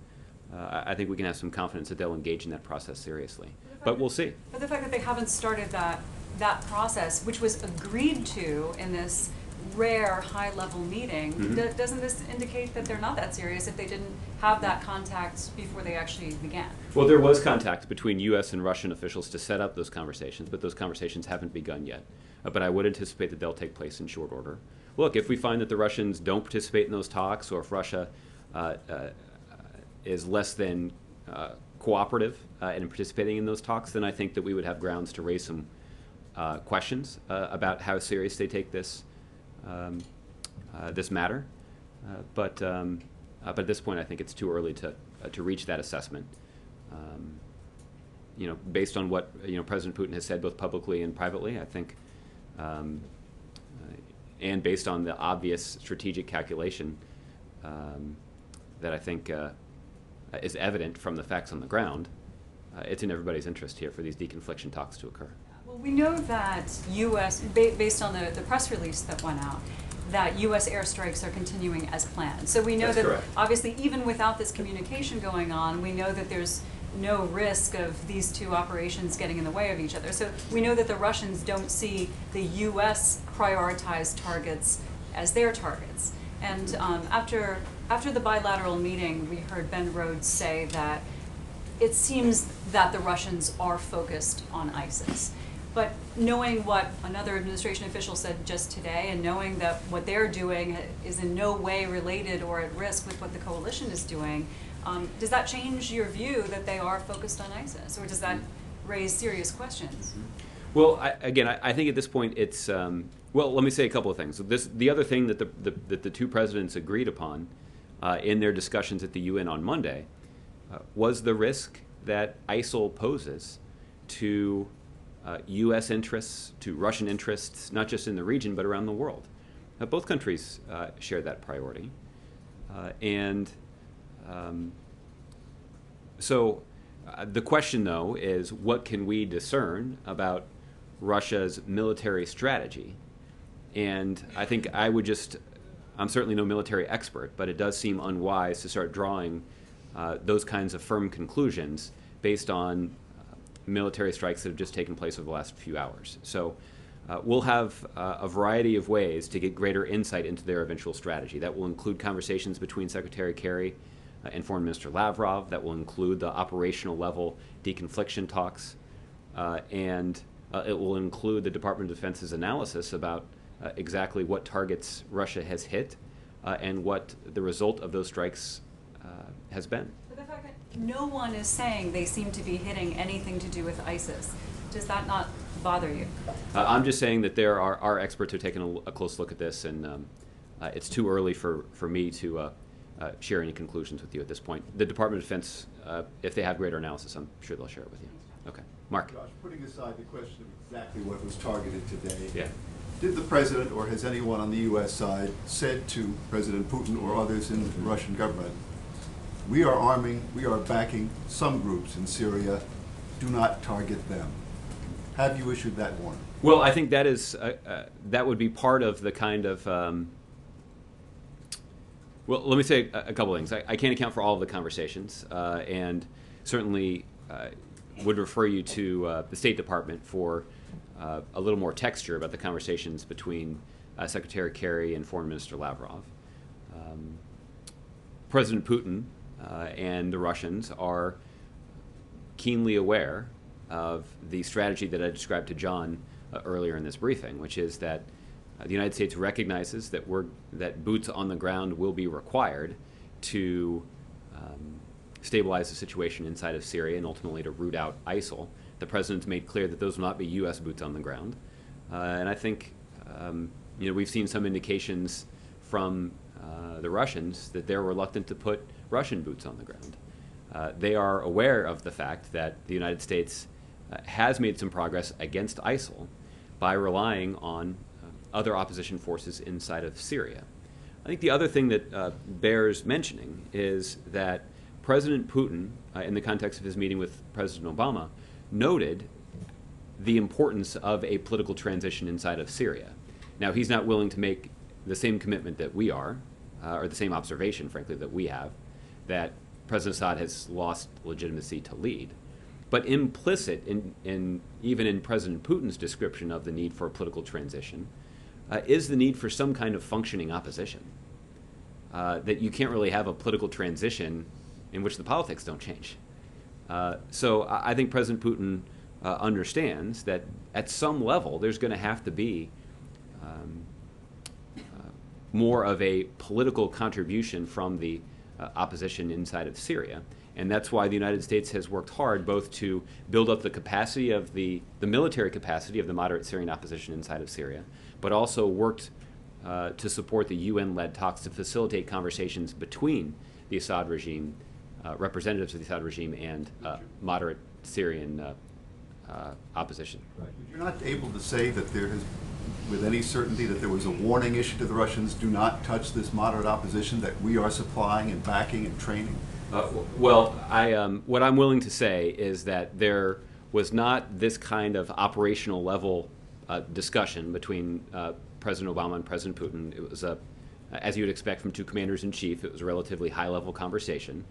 I think we can have some confidence that they'll engage in that process seriously. But we'll see. But the fact that they haven't started that process, which was agreed to in this rare high-level meeting, doesn't this indicate that they're not that serious if they didn't have that contact before they actually began? Well, there was contact between U.S. and Russian officials to set up those conversations, but those conversations haven't begun yet. But I would anticipate that they'll take place in short order. Look, if we find that the Russians don't participate in those talks, or if Russia is less than cooperative in participating in those talks, then I think that we would have grounds to raise some questions about how serious they take this this matter. But at this point, I think it's too early to reach that assessment. Based on what President Putin has said both publicly and privately, I think, and based on the obvious strategic calculation that I think is evident from the facts on the ground, it's in everybody's interest here for these deconfliction talks to occur. Well, we know that U.S., based on the press release that went out, that U.S. airstrikes are continuing as planned. So we know That's that correct. obviously even without this communication going on, we know that there's no risk of these two operations getting in the way of each other. So we know that the Russians don't see the U.S. prioritized targets as their targets. And after the bilateral meeting, we heard Ben Rhodes say that it seems that the Russians are focused on ISIS. But knowing what another administration official said just today, and knowing that what they're doing is in no way related or at risk with what the coalition is doing, does that change your view that they are focused on ISIS, or does that raise serious questions? Well, I think at this point it's well. Let me say a couple of things. The other thing that the two presidents agreed upon in their discussions at the UN on Monday was the risk that ISIL poses to U.S. interests, to Russian interests, not just in the region but around the world. Both countries share that priority, so the question, though, is what can we discern about Russia's military strategy? And I think I'm certainly no military expert, but it does seem unwise to start drawing those kinds of firm conclusions based on military strikes that have just taken place over the last few hours. So we'll have a variety of ways to get greater insight into their eventual strategy. That will include conversations between Secretary Kerry and Foreign Minister Lavrov. That will include the operational level deconfliction talks. And it will include the Department of Defense's analysis about exactly what targets Russia has hit and what the result of those strikes has been. But the fact that no one is saying they seem to be hitting anything to do with ISIS, does that not bother you? I'm just saying that there are our experts who are taking a close look at this, and it's too early for me to share any conclusions with you at this point. The Department of Defense, if they have greater analysis, I'm sure they'll share it with you. Okay. Mark. Josh, putting aside the question of exactly what was targeted today, Yeah. did the President or has anyone on the U.S. side said to President Putin or others in the Russian government, we are arming, we are backing some groups in Syria, do not target them? Have you issued that warning? Well, I think that is that would be part of the kind of well, let me say a couple things. I can't account for all of the conversations, and certainly would refer you to the State Department for a little more texture about the conversations between Secretary Kerry and Foreign Minister Lavrov. President Putin and the Russians are keenly aware of the strategy that I described to John earlier in this briefing, which is that the United States recognizes that boots on the ground will be required to stabilize the situation inside of Syria and ultimately to root out ISIL. The President's made clear that those will not be U.S. boots on the ground. And I think we've seen some indications from the Russians that they're reluctant to put Russian boots on the ground. They are aware of the fact that the United States has made some progress against ISIL by relying on other opposition forces inside of Syria. I think the other thing that bears mentioning is that President Putin, in the context of his meeting with President Obama, noted the importance of a political transition inside of Syria. Now, he's not willing to make the same commitment that we are, or the same observation, frankly, that we have, that President Assad has lost legitimacy to lead. But implicit even in President Putin's description of the need for a political transition is the need for some kind of functioning opposition. That you can't really have a political transition in which the politics don't change. So I think President Putin understands that at some level there's going to have to be more of a political contribution from the opposition inside of Syria. And that's why the United States has worked hard both to build up the capacity of the military capacity of the moderate Syrian opposition inside of Syria, but also worked to support the UN-led talks to facilitate conversations between the Assad regime, representatives of the Assad regime, and moderate Syrian opposition. Right. You're not able to say that there has, with any certainty, that there was a warning issued to the Russians, do not touch this moderate opposition that we are supplying and backing and training? Well, what I'm willing to say is that there was not this kind of operational level discussion between President Obama and President Putin. It was, as you would expect from two commanders-in-chief, it was a relatively high-level conversation.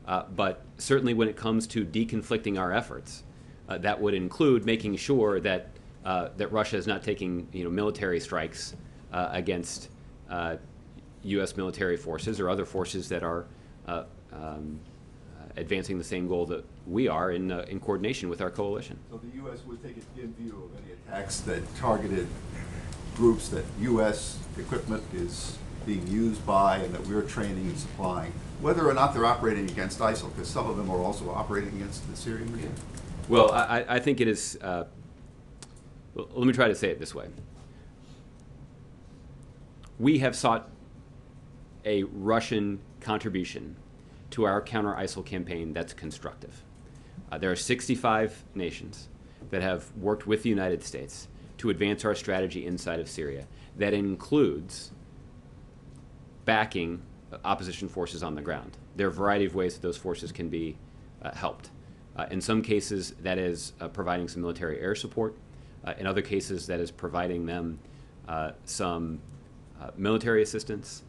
But certainly when it comes to deconflicting our efforts, that would include making sure that that Russia is not taking military strikes against U.S. military forces or other forces that are advancing the same goal that we are in coordination with our coalition. So the U.S. would take a dim view of any attacks that targeted groups that U.S. equipment is being used by and that we're training and supplying, whether or not they're operating against ISIL, because some of them are also operating against the Syrian regime? Well, I think it is, well, let me try to say it this way. We have sought a Russian contribution to our counter-ISIL campaign that's constructive. There are 65 nations that have worked with the United States to advance our strategy inside of Syria. That includes backing opposition forces on the ground. There are a variety of ways that those forces can be helped. In some cases, that is providing some military air support. In other cases, that is providing them some military assistance.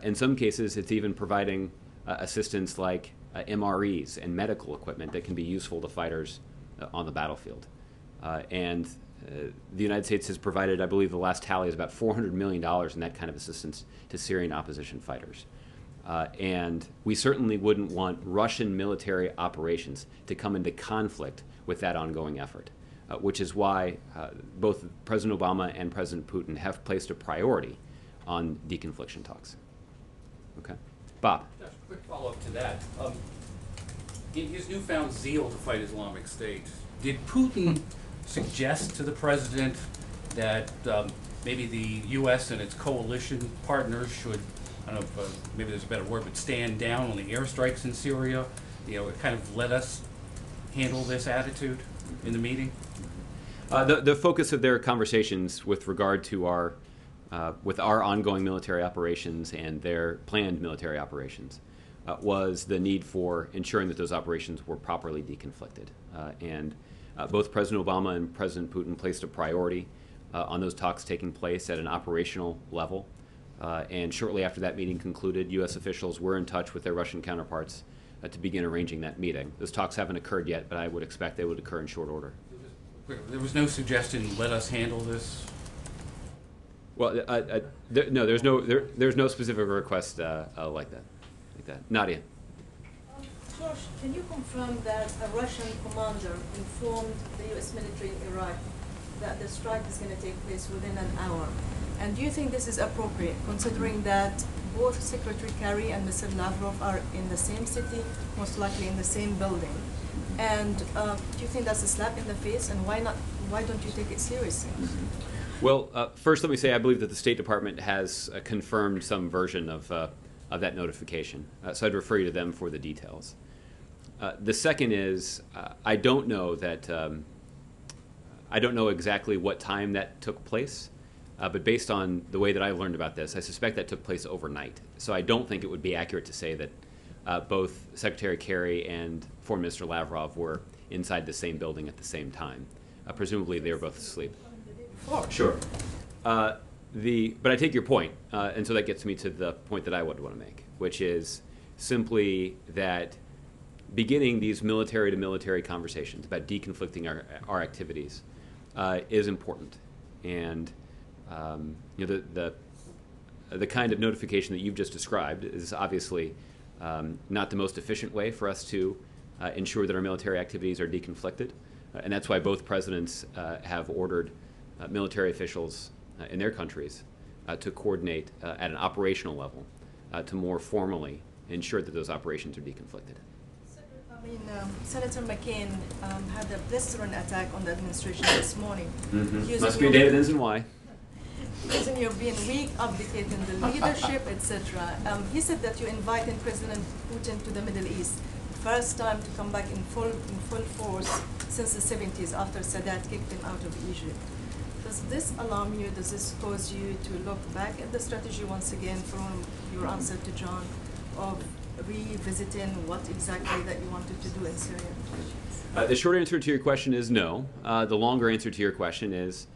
In some cases, it's even providing assistance like MREs and medical equipment that can be useful to fighters on the battlefield. And the United States has provided, I believe the last tally is about $400 million in that kind of assistance to Syrian opposition fighters. And we certainly wouldn't want Russian military operations to come into conflict with that ongoing effort, which is why both President Obama and President Putin have placed a priority on deconfliction talks. Okay. Bob. Just a quick follow-up to that. In his newfound zeal to fight Islamic State, did Putin suggest to the president that maybe the U.S. and its coalition partners should, I don't know if maybe there's a better word, but stand down on the airstrikes in Syria? It kind of let us handle this attitude in the meeting? The focus of their conversations with regard to our ongoing military operations and their planned military operations was the need for ensuring that those operations were properly deconflicted. And both President Obama and President Putin placed a priority on those talks taking place at an operational level. And shortly after that meeting concluded, U.S. officials were in touch with their Russian counterparts to begin arranging that meeting. Those talks haven't occurred yet, but I would expect they would occur in short order. There was no suggestion, let us handle this? Well, no, there's no specific request like that. Nadia. George, can you confirm that a Russian commander informed the U.S. military in Iraq that the strike is going to take place within an hour? And do you think this is appropriate, considering that both Secretary Kerry and Mr. Lavrov are in the same city, most likely in the same building? And do you think that's a slap in the face? And why don't you take it seriously? Well, first let me say I believe that the State Department has confirmed some version of that notification. So I'd refer you to them for the details. The second is I don't know exactly what time that took place, but based on the way that I learned about this, I suspect that took place overnight. So I don't think it would be accurate to say that both Secretary Kerry and Foreign Minister Lavrov were inside the same building at the same time. Presumably they were both asleep. Oh. Sure. But I take your point, and so that gets me to the point that I would want to make, which is simply that beginning these military-to-military conversations about deconflicting our activities is important, and the kind of notification that you've just described is obviously not the most efficient way for us to ensure that our military activities are deconflicted, and that's why both presidents have ordered military officials in their countries to coordinate at an operational level to more formally ensure that those operations are deconflicted. Senator McCain had a blistering attack on the administration this morning. Must be David Ensign why. Using your being weak, abdicating the leadership, etc. He said that you invited President Putin to the Middle East, first time to come back in full force since the 70s after Sadat kicked him out of Egypt. Does this alarm you? Does this cause you to look back at the strategy once again from your answer to John of revisiting what exactly that you wanted to do in Syria? The short answer to your question is no. The longer answer to your question is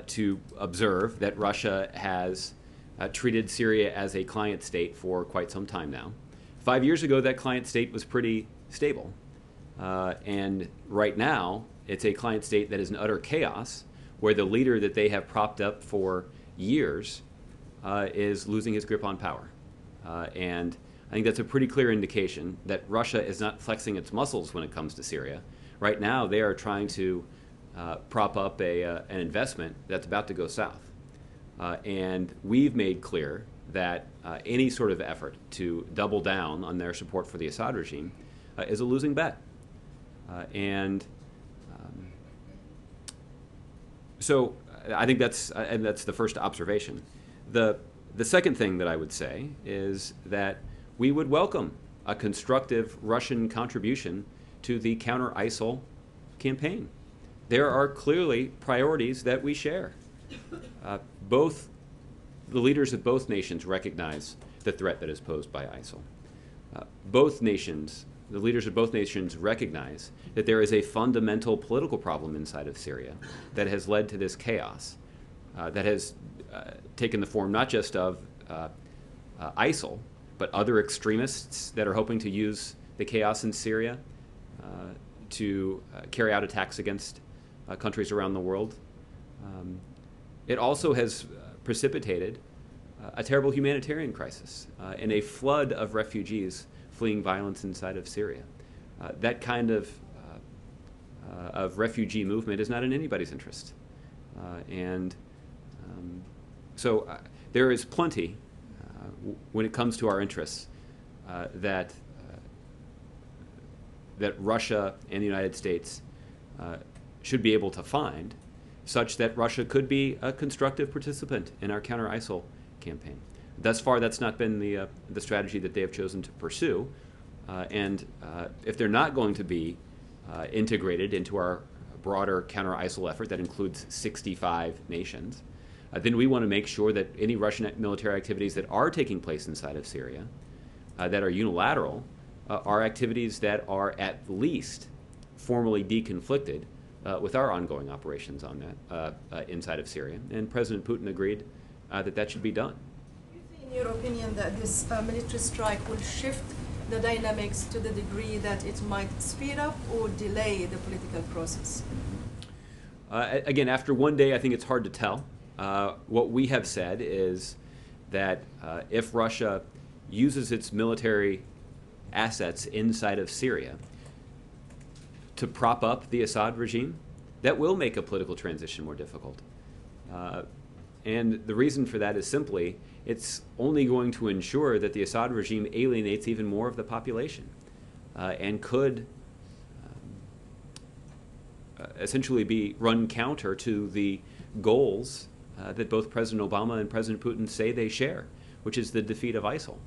to observe that Russia has treated Syria as a client state for quite some time now. 5 years ago, that client state was pretty stable. And right now, it's a client state that is in utter chaos, where the leader that they have propped up for years is losing his grip on power. And I think that's a pretty clear indication that Russia is not flexing its muscles when it comes to Syria. Right now, they are trying to prop up an investment that's about to go south. And we've made clear that any sort of effort to double down on their support for the Assad regime is a losing bet. So I think that's the first observation. The second thing that I would say is that we would welcome a constructive Russian contribution to the counter-ISIL campaign. There are clearly priorities that we share. Both the leaders of both nations recognize the threat that is posed by ISIL. The leaders of both nations recognize that there is a fundamental political problem inside of Syria that has led to this chaos, that has taken the form not just of ISIL, but other extremists that are hoping to use the chaos in Syria to carry out attacks against countries around the world. It also has precipitated a terrible humanitarian crisis and a flood of refugees fleeing violence inside of Syria. That kind of refugee movement is not in anybody's interest. So there is plenty, when it comes to our interests, that Russia and the United States should be able to find, such that Russia could be a constructive participant in our counter-ISIL campaign. Thus far, that's not been the strategy that they have chosen to pursue. If they're not going to be integrated into our broader counter-ISIL effort that includes 65 nations, then we want to make sure that any Russian military activities that are taking place inside of Syria, that are unilateral, are activities that are at least formally deconflicted with our ongoing operations on that inside of Syria. And President Putin agreed that should be done. Do you think, in your opinion, that this military strike will shift the dynamics to the degree that it might speed up or delay the political process? Again, after one day, I think it's hard to tell. What we have said is that if Russia uses its military assets inside of Syria to prop up the Assad regime, that will make a political transition more difficult. And the reason for that is simply, it's only going to ensure that the Assad regime alienates even more of the population and could essentially be run counter to the goals that both President Obama and President Putin say they share, which is the defeat of ISIL.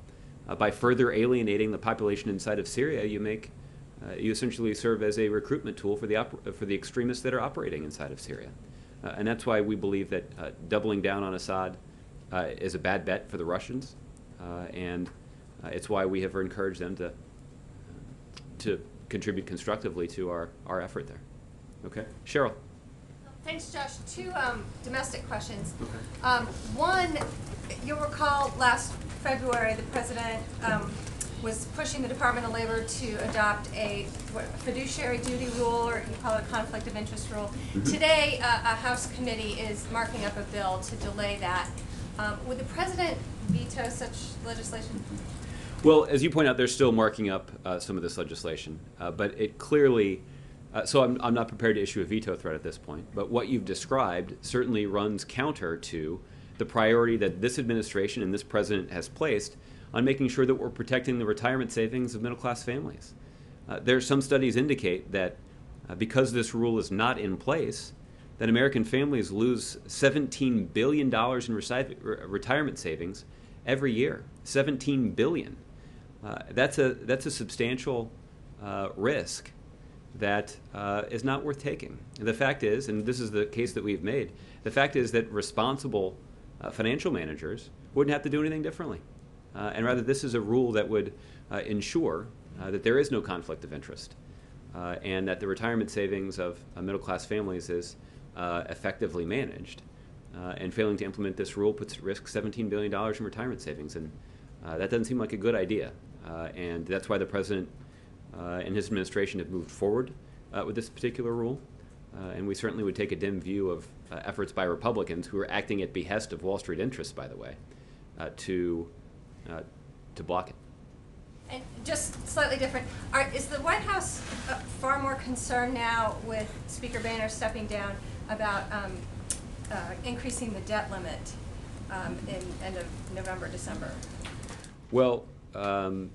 By further alienating the population inside of Syria, you essentially serve as a recruitment tool for the extremists that are operating inside of Syria. And that's why we believe that doubling down on Assad is a bad bet for the Russians, and it's why we have encouraged them to contribute constructively to our effort there. Okay, Cheryl. Thanks, Josh. Two domestic questions. One, you'll recall last February the president was pushing the Department of Labor to adopt a fiduciary duty rule, or you call it a conflict of interest rule. Today, a House committee is marking up a bill to delay that. Would the president veto such legislation? Well, as you point out, they're still marking up some of this legislation, but it clearly, so I'm not prepared to issue a veto threat at this point, but what you've described certainly runs counter to the priority that this administration and this president has placed on making sure that we're protecting the retirement savings of middle-class families. Some studies indicate that because this rule is not in place, that American families lose $17 billion in retirement savings every year. $17 billion. That's a substantial risk that is not worth taking. The fact is, and this is the case that we've made, the fact is that responsible financial managers wouldn't have to do anything differently. And rather, this is a rule that would ensure that there is no conflict of interest and that the retirement savings of middle-class families is effectively managed. And failing to implement this rule puts at risk $17 billion in retirement savings. And that doesn't seem like a good idea. And that's why the president and his administration have moved forward with this particular rule. And we certainly would take a dim view of efforts by Republicans, who are acting at behest of Wall Street interests, by the way, to block it. And just slightly different, is the White House far more concerned now with Speaker Boehner stepping down about increasing the debt limit in end of November, December? Well, to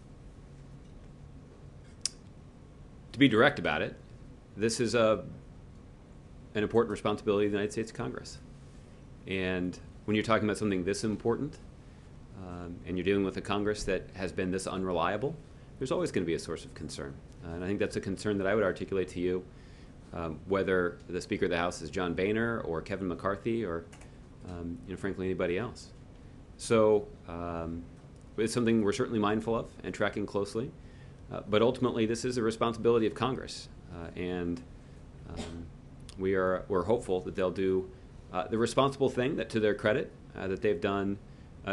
be direct about it, this is an important responsibility of the United States Congress. And when you're talking about something this important, and you're dealing with a Congress that has been this unreliable, there's always going to be a source of concern. And I think that's a concern that I would articulate to you, whether the Speaker of the House is John Boehner or Kevin McCarthy or, frankly, anybody else. So it's something we're certainly mindful of and tracking closely. But ultimately, this is a responsibility of Congress. And we're hopeful that they'll do the responsible thing, that to their credit, that they've done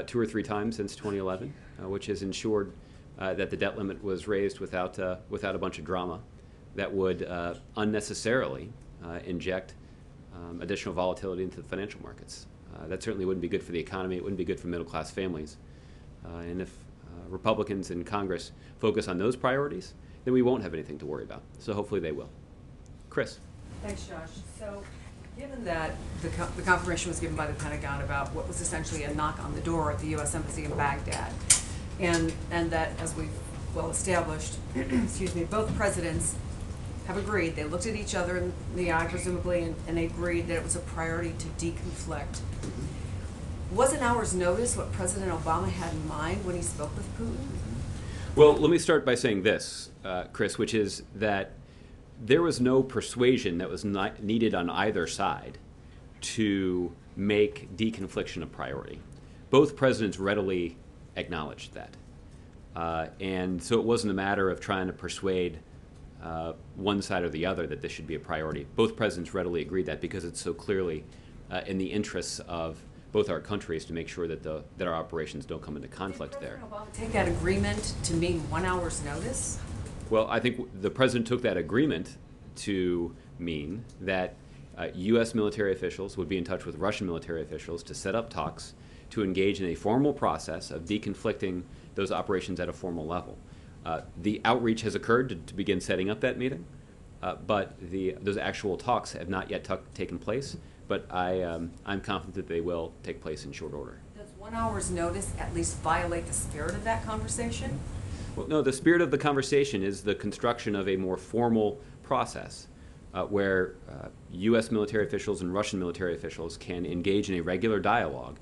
2 or 3 times since 2011, which has ensured that the debt limit was raised without a bunch of drama that would unnecessarily inject additional volatility into the financial markets. That certainly wouldn't be good for the economy. It wouldn't be good for middle-class families. And if Republicans in Congress focus on those priorities, then we won't have anything to worry about. So hopefully they will. Chris. Thanks, Josh. So, given that the confirmation was given by the Pentagon about what was essentially a knock on the door at the U.S. Embassy in Baghdad, and that, as we've well established, excuse me, both presidents have agreed, they looked at each other in the eye, presumably, and they agreed that it was a priority to deconflict. Was an hour's notice what President Obama had in mind when he spoke with Putin? Well, let me start by saying this, Chris, which is that there was no persuasion that was needed on either side to make deconfliction a priority. Both presidents readily acknowledged that. And so it wasn't a matter of trying to persuade one side or the other that this should be a priority. Both presidents readily agreed that because it's so clearly in the interests of both our countries to make sure that that our operations don't come into conflict there. Did President Obama take that agreement to mean 1 hour's notice? Well, I think the president took that agreement to mean that U.S. military officials would be in touch with Russian military officials to set up talks to engage in a formal process of deconflicting those operations at a formal level. The outreach has occurred to begin setting up that meeting, but those actual talks have not yet taken place. But I'm confident that they will take place in short order. Does 1 hour's notice at least violate the spirit of that conversation? Well, no, the spirit of the conversation is the construction of a more formal process where U.S. military officials and Russian military officials can engage in a regular dialogue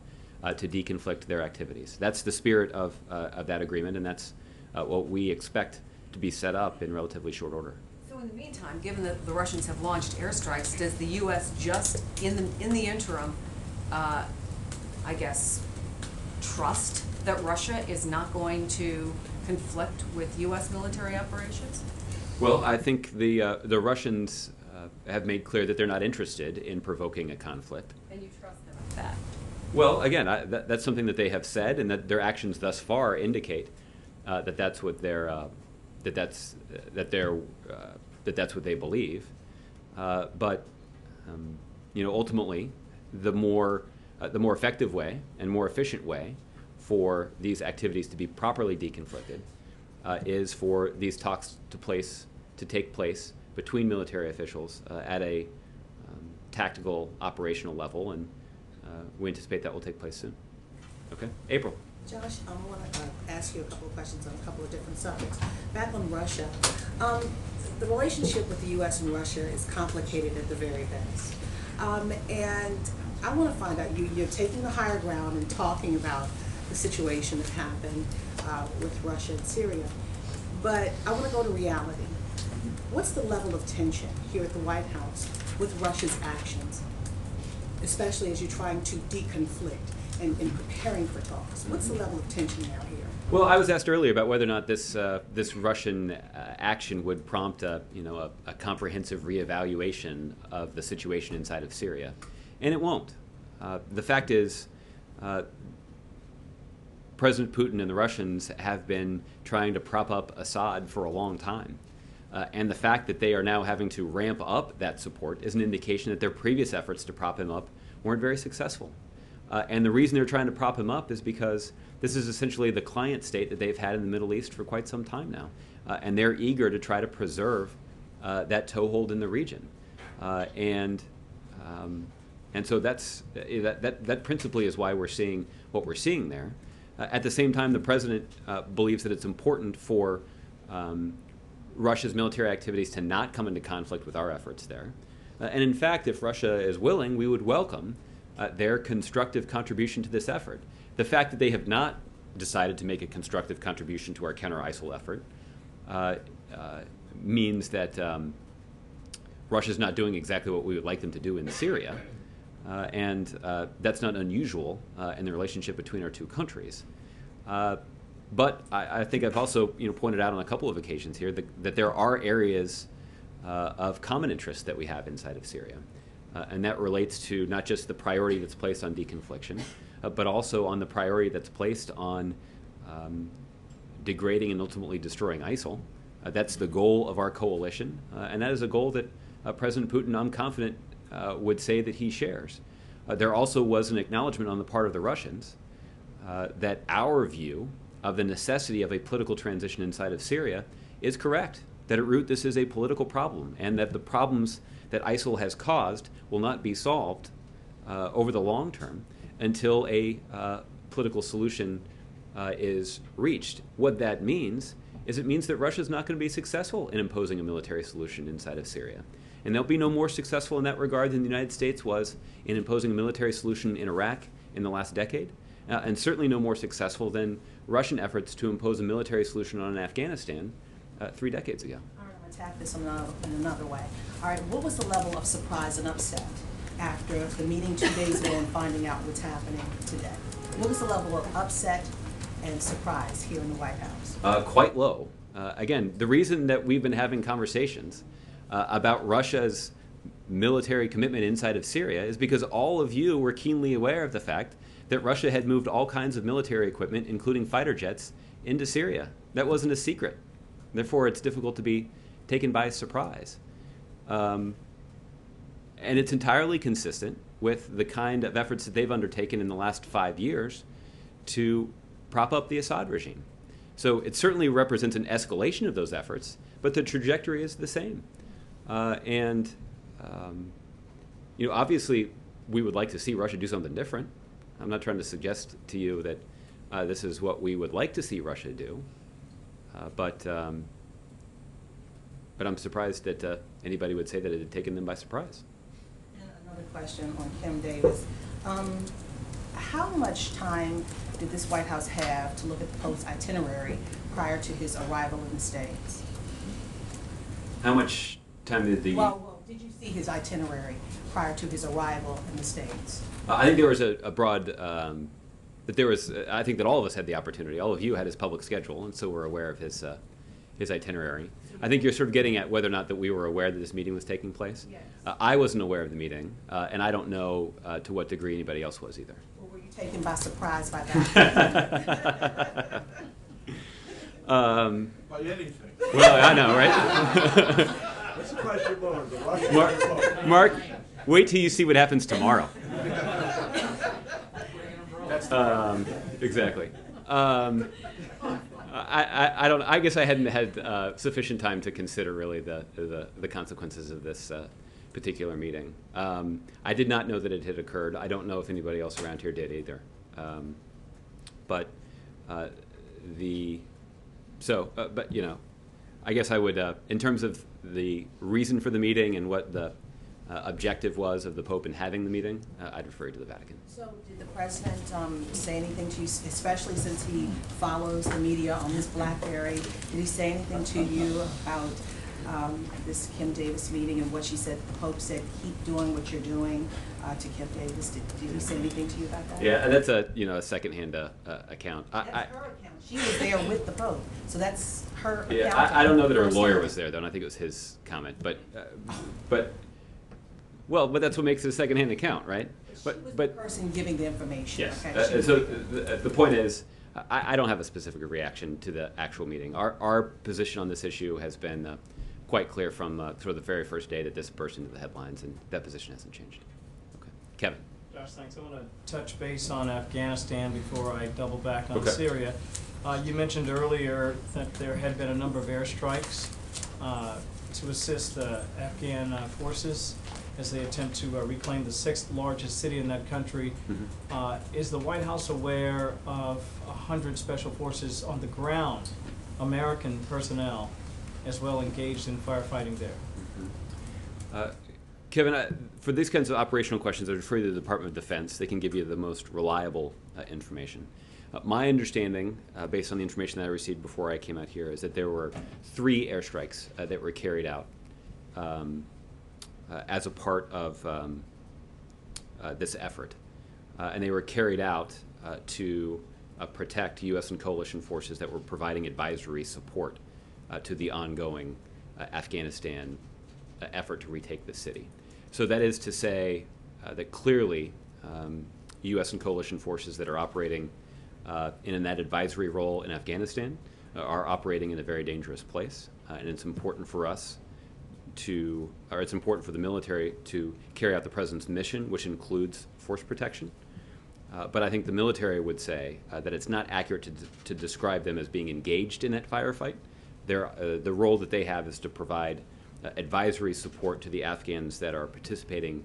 to deconflict their activities. That's the spirit of that agreement, and that's what we expect to be set up in relatively short order. So in the meantime, given that the Russians have launched airstrikes, does the U.S. just, in the interim, I guess, trust that Russia is not going to conflict with U.S. military operations? Well, I think the Russians have made clear that they're not interested in provoking a conflict. And you trust them with that? Well, again, that's something that they have said, and that their actions thus far indicate that that's what that's what they believe. But ultimately, the more effective way and more efficient way for these activities to be properly deconflicted is for these talks to take place between military officials at a tactical, operational level, and we anticipate that will take place soon. Okay, April. Josh, I want to ask you a couple of questions on a couple of different subjects. Back on Russia, the relationship with the U.S. and Russia is complicated at the very best. And I want to find out, you're taking the higher ground and talking about the situation that happened with Russia and Syria. But I want to go to reality. What's the level of tension here at the White House with Russia's actions, especially as you're trying to deconflict and preparing for talks? What's the level of tension now here? Well, I was asked earlier about whether or not this Russian action would prompt a comprehensive reevaluation of the situation inside of Syria, and it won't. The fact is, President Putin and the Russians have been trying to prop up Assad for a long time. And the fact that they are now having to ramp up that support is an indication that their previous efforts to prop him up weren't very successful. And the reason they're trying to prop him up is because this is essentially the client state that they've had in the Middle East for quite some time now. And they're eager to try to preserve that toehold in the region. And so that principally is why we're seeing what we're seeing there. At the same time, the president believes that it's important for Russia's military activities to not come into conflict with our efforts there. And in fact, if Russia is willing, we would welcome their constructive contribution to this effort. The fact that they have not decided to make a constructive contribution to our counter-ISIL effort means that Russia's not doing exactly what we would like them to do in Syria. And that's not unusual in the relationship between our two countries. But I think I've also pointed out on a couple of occasions here that there are areas of common interest that we have inside of Syria. And that relates to not just the priority that's placed on deconfliction, but also on the priority that's placed on degrading and ultimately destroying ISIL. That's the goal of our coalition, and that is a goal that President Putin, I'm confident, would say that he shares. There also was an acknowledgement on the part of the Russians that our view of the necessity of a political transition inside of Syria is correct, that at root this is a political problem, and that the problems that ISIL has caused will not be solved over the long term until a political solution is reached. What that means is it means that Russia is not going to be successful in imposing a military solution inside of Syria. And they'll be no more successful in that regard than the United States was in imposing a military solution in Iraq in the last decade, and certainly no more successful than Russian efforts to impose a military solution on Afghanistan 3 decades ago. All right, I'm going to attack this in another way. All right, what was the level of surprise and upset after the meeting 2 days ago and finding out what's happening today? What was the level of upset and surprise here in the White House? Quite low. Again, the reason that we've been having conversations about Russia's military commitment inside of Syria is because all of you were keenly aware of the fact that Russia had moved all kinds of military equipment, including fighter jets, into Syria. That wasn't a secret. Therefore, it's difficult to be taken by surprise. And it's entirely consistent with the kind of efforts that they've undertaken in the last 5 years to prop up the Assad regime. So it certainly represents an escalation of those efforts, but the trajectory is the same. Obviously, we would like to see Russia do something different. I'm not trying to suggest to you that this is what we would like to see Russia do, but I'm surprised that anybody would say that it had taken them by surprise. And another question on Kim Davis. How much time did this White House have to look at the Pope's itinerary prior to his arrival in the States? How much time did the... Well, did you see his itinerary prior to his arrival in the States? I think there was a broad... I think that all of us had the opportunity. All of you had his public schedule, and so we're aware of his his itinerary. I think you're sort of getting at whether or not that we were aware that this meeting was taking place. Yes. I wasn't aware of the meeting, and I don't know to what degree anybody else was either. Or were you taken by surprise by that? By anything. Well, I know, right? That's a question mark. The Russian Mark, wait till you see what happens tomorrow. Exactly. I don't. I guess I hadn't had sufficient time to consider really the consequences of this particular meeting. I did not know that it had occurred. I don't know if anybody else around here did either. But you know, I guess I would, in terms of the reason for the meeting and what the objective was of the Pope in having the meeting, I'd refer you to the Vatican. So did the president say anything to you, especially since he follows the media on his BlackBerry? Did he say anything to you about this Kim Davis meeting and what she said? The Pope said, keep doing what you're doing to Kim Davis. Did he say anything to you about that? Yeah, that's a secondhand account. That's her account. She was there with the Pope, so that's her account. Yeah, I don't know that her lawyer was there though, and I think it was his comment. But that's what makes it a secondhand account, right? She was the person giving the information. Yes. Okay, So the point is, I don't have a specific reaction to the actual meeting. Our position on this issue has been quite clear from sort of the very first day that this burst into the headlines, and that position hasn't changed. Okay, Kevin. Josh, thanks. I want to touch base on Afghanistan before I double back on Okay. Syria. You mentioned earlier that there had been a number of airstrikes to assist the Afghan forces as they attempt to reclaim the 6th largest city in that country. Mm-hmm. Is the White House aware of 100 special forces on the ground, American personnel, as well engaged in firefighting there? Mm-hmm. Kevin, for these kinds of operational questions, I refer you to the Department of Defense. They can give you the most reliable information. My understanding, based on the information that I received before I came out here, is that there were 3 airstrikes that were carried out as a part of this effort. And they were carried out to protect U.S. and coalition forces that were providing advisory support to the ongoing Afghanistan effort to retake the city. So that is to say that clearly U.S. and coalition forces that are operating in that advisory role in Afghanistan are operating in a very dangerous place, and it's important for us it's important for the military to carry out the president's mission, which includes force protection. But I think the military would say that it's not accurate to describe them as being engaged in that firefight. The role that they have is to provide advisory support to the Afghans that are participating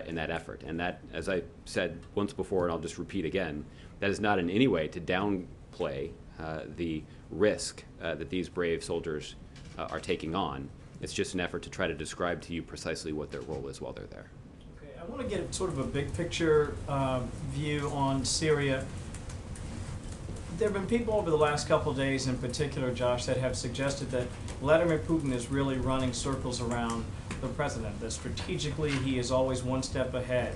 in that effort. And that, as I said once before, and I'll just repeat again, that is not in any way to downplay the risk that these brave soldiers are taking on. It's just an effort to try to describe to you precisely what their role is while they're there. Okay, I want to get sort of a big picture view on Syria. There have been people over the last couple of days in particular, Josh, that have suggested that Vladimir Putin is really running circles around the president, that strategically he is always one step ahead.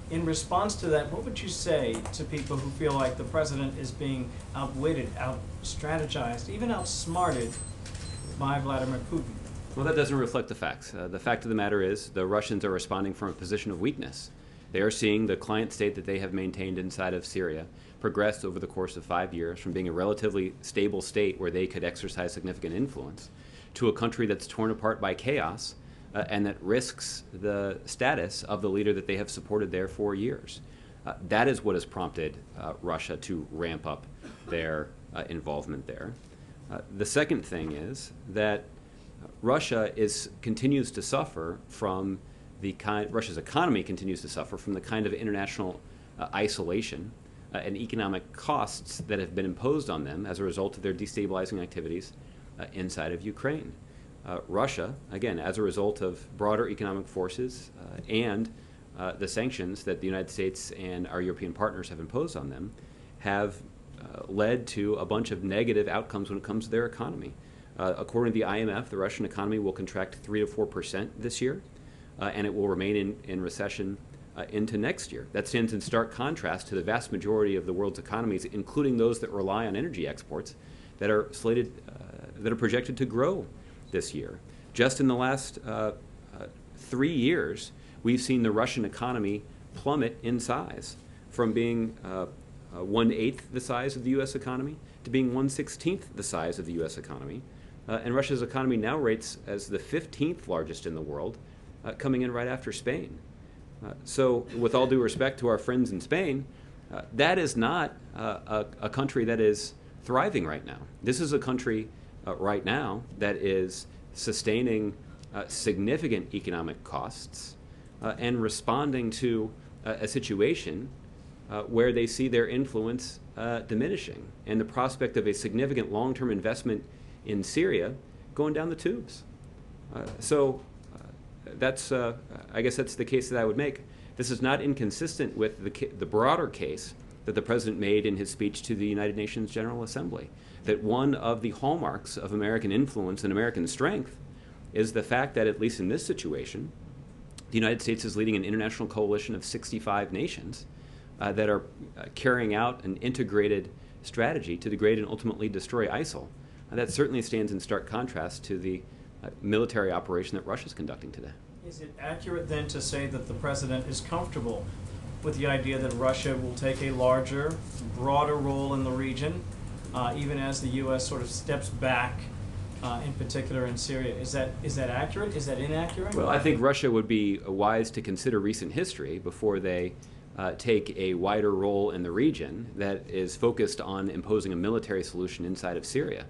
In response to that, what would you say to people who feel like the president is being outwitted, out-strategized, even outsmarted by Vladimir Putin? Well, that doesn't reflect the facts. The fact of the matter is the Russians are responding from a position of weakness. They are seeing the client state that they have maintained inside of Syria progress over the course of 5 years from being a relatively stable state where they could exercise significant influence to a country that's torn apart by chaos and that risks the status of the leader that they have supported there for years. That is what has prompted Russia to ramp up their involvement there. The second thing is that Russia continues to suffer from Russia's economy continues to suffer from the kind of international isolation and economic costs that have been imposed on them as a result of their destabilizing activities inside of Ukraine. Russia, again, as a result of broader economic forces and the sanctions that the United States and our European partners have imposed on them, have led to a bunch of negative outcomes when it comes to their economy. According to the IMF, the Russian economy will contract 3 to 4% this year, and it will remain in recession into next year. That stands in stark contrast to the vast majority of the world's economies, including those that rely on energy exports, that are slated, that are projected to grow this year. Just in the last 3 years, we've seen the Russian economy plummet in size from being 1/8 the size of the U.S. economy to being 1/16 the size of the U.S. economy. And Russia's economy now rates as the 15th largest in the world, coming in right after Spain. So with all due respect to our friends in Spain, that is not a country that is thriving right now. This is a country right now that is sustaining significant economic costs and responding to a situation where they see their influence diminishing and the prospect of a significant long-term investment in Syria going down the tubes. That's, I guess that's the case that I would make. This is not inconsistent with the broader case that the President made in his speech to the United Nations General Assembly, that one of the hallmarks of American influence and American strength is the fact that, at least in this situation, the United States is leading an international coalition of 65 nations that are carrying out an integrated strategy to degrade and ultimately destroy ISIL. That certainly stands in stark contrast to the military operation that Russia is conducting today. Is it accurate then to say that the President is comfortable with the idea that Russia will take a larger, broader role in the region, even as the U.S. sort of steps back, in particular in Syria? Is that accurate? Is that inaccurate? Well, I think Russia would be wise to consider recent history before they take a wider role in the region that is focused on imposing a military solution inside of Syria.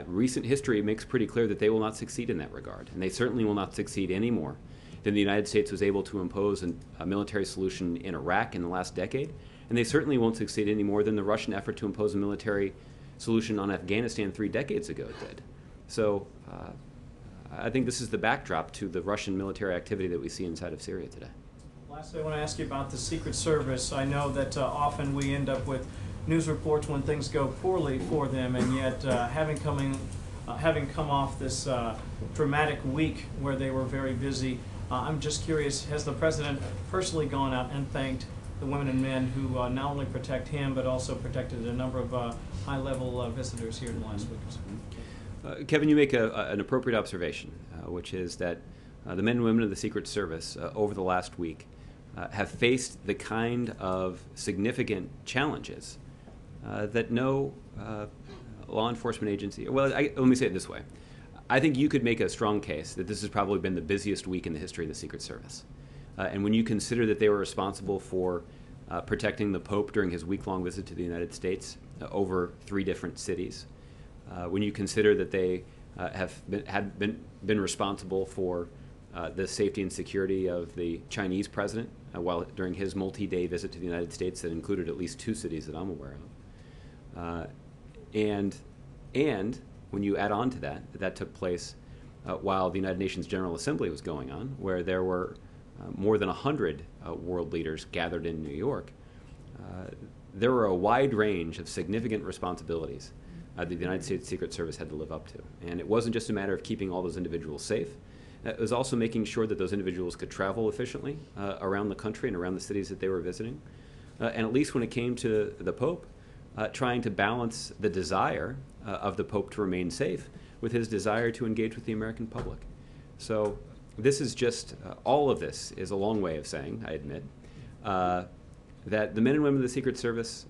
Recent history makes pretty clear that they will not succeed in that regard, and they certainly will not succeed any more than the United States was able to impose a military solution in Iraq in the last decade, and they certainly won't succeed any more than the Russian effort to impose a military solution on Afghanistan 3 decades ago did. So I think this is the backdrop to the Russian military activity that we see inside of Syria today. Lastly, I want to ask you about the Secret Service. I know that often we end up with news reports when things go poorly for them, and yet having come off this dramatic week where they were very busy, I'm just curious, has the President personally gone out and thanked the women and men who not only protect him but also protected a number of high-level visitors here in the last week or so? Kevin, you make an appropriate observation, which is that the men and women of the Secret Service over the last week have faced the kind of significant challenges that no law enforcement agency, well, let me say it this way. I think you could make a strong case that this has probably been the busiest week in the history of the Secret Service. And when you consider that they were responsible for protecting the Pope during his week-long visit to the United States over 3 different cities, when you consider that they have been responsible for the safety and security of the Chinese president during his multi-day visit to the United States that included at least 2 cities that I'm aware of. And when you add on to that took place while the United Nations General Assembly was going on, where there were more than 100 world leaders gathered in New York, there were a wide range of significant responsibilities that the United States Secret Service had to live up to. And it wasn't just a matter of keeping all those individuals safe. It was also making sure that those individuals could travel efficiently around the country and around the cities that they were visiting. And at least when it came to the Pope, trying to balance the desire of the Pope to remain safe with his desire to engage with the American public. So this is just, all of this is a long way of saying, I admit, that the men and women of the Secret Service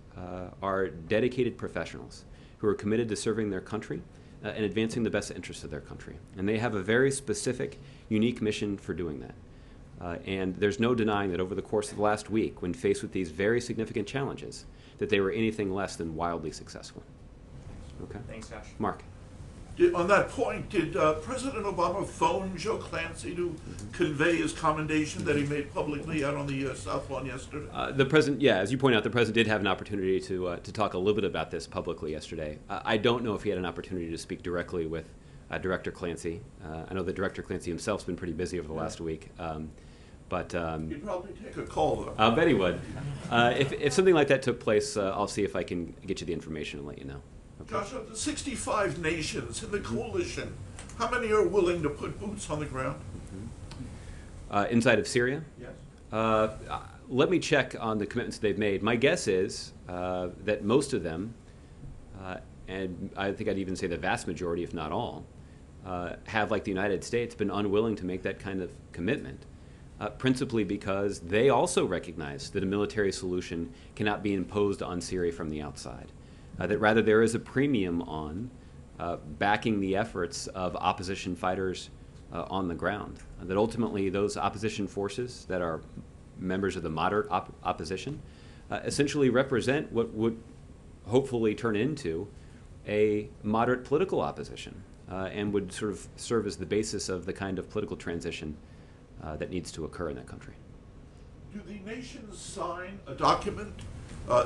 are dedicated professionals who are committed to serving their country and advancing the best interests of their country. And they have a very specific, unique mission for doing that. And there's no denying that over the course of the last week, when faced with these very significant challenges, that they were anything less than wildly successful. Okay. Thanks, Josh. Mark. On that point, did President Obama phone Joe Clancy to convey his commendation that he made publicly out on the South Lawn yesterday? The President, yeah, as you point out, the President did have an opportunity to talk a little bit about this publicly yesterday. I don't know if he had an opportunity to speak directly with Director Clancy. I know that Director Clancy himself has been pretty busy over the last week. But he'd probably take a call, though. I'll bet he would. If something like that took place, I'll see if I can get you the information and let you know. Okay. Josh, of the 65 nations in the coalition, how many are willing to put boots on the ground? Inside of Syria? Yes. Let me check on the commitments they've made. My guess is that most of them and I think I'd even say the vast majority, if not all, have, like the United States, been unwilling to make that kind of commitment, principally because they also recognize that a military solution cannot be imposed on Syria from the outside. That rather there is a premium on backing the efforts of opposition fighters on the ground. That ultimately those opposition forces that are members of the moderate opposition essentially represent what would hopefully turn into a moderate political opposition and would sort of serve as the basis of the kind of political transition that needs to occur in that country. Do the nations sign a document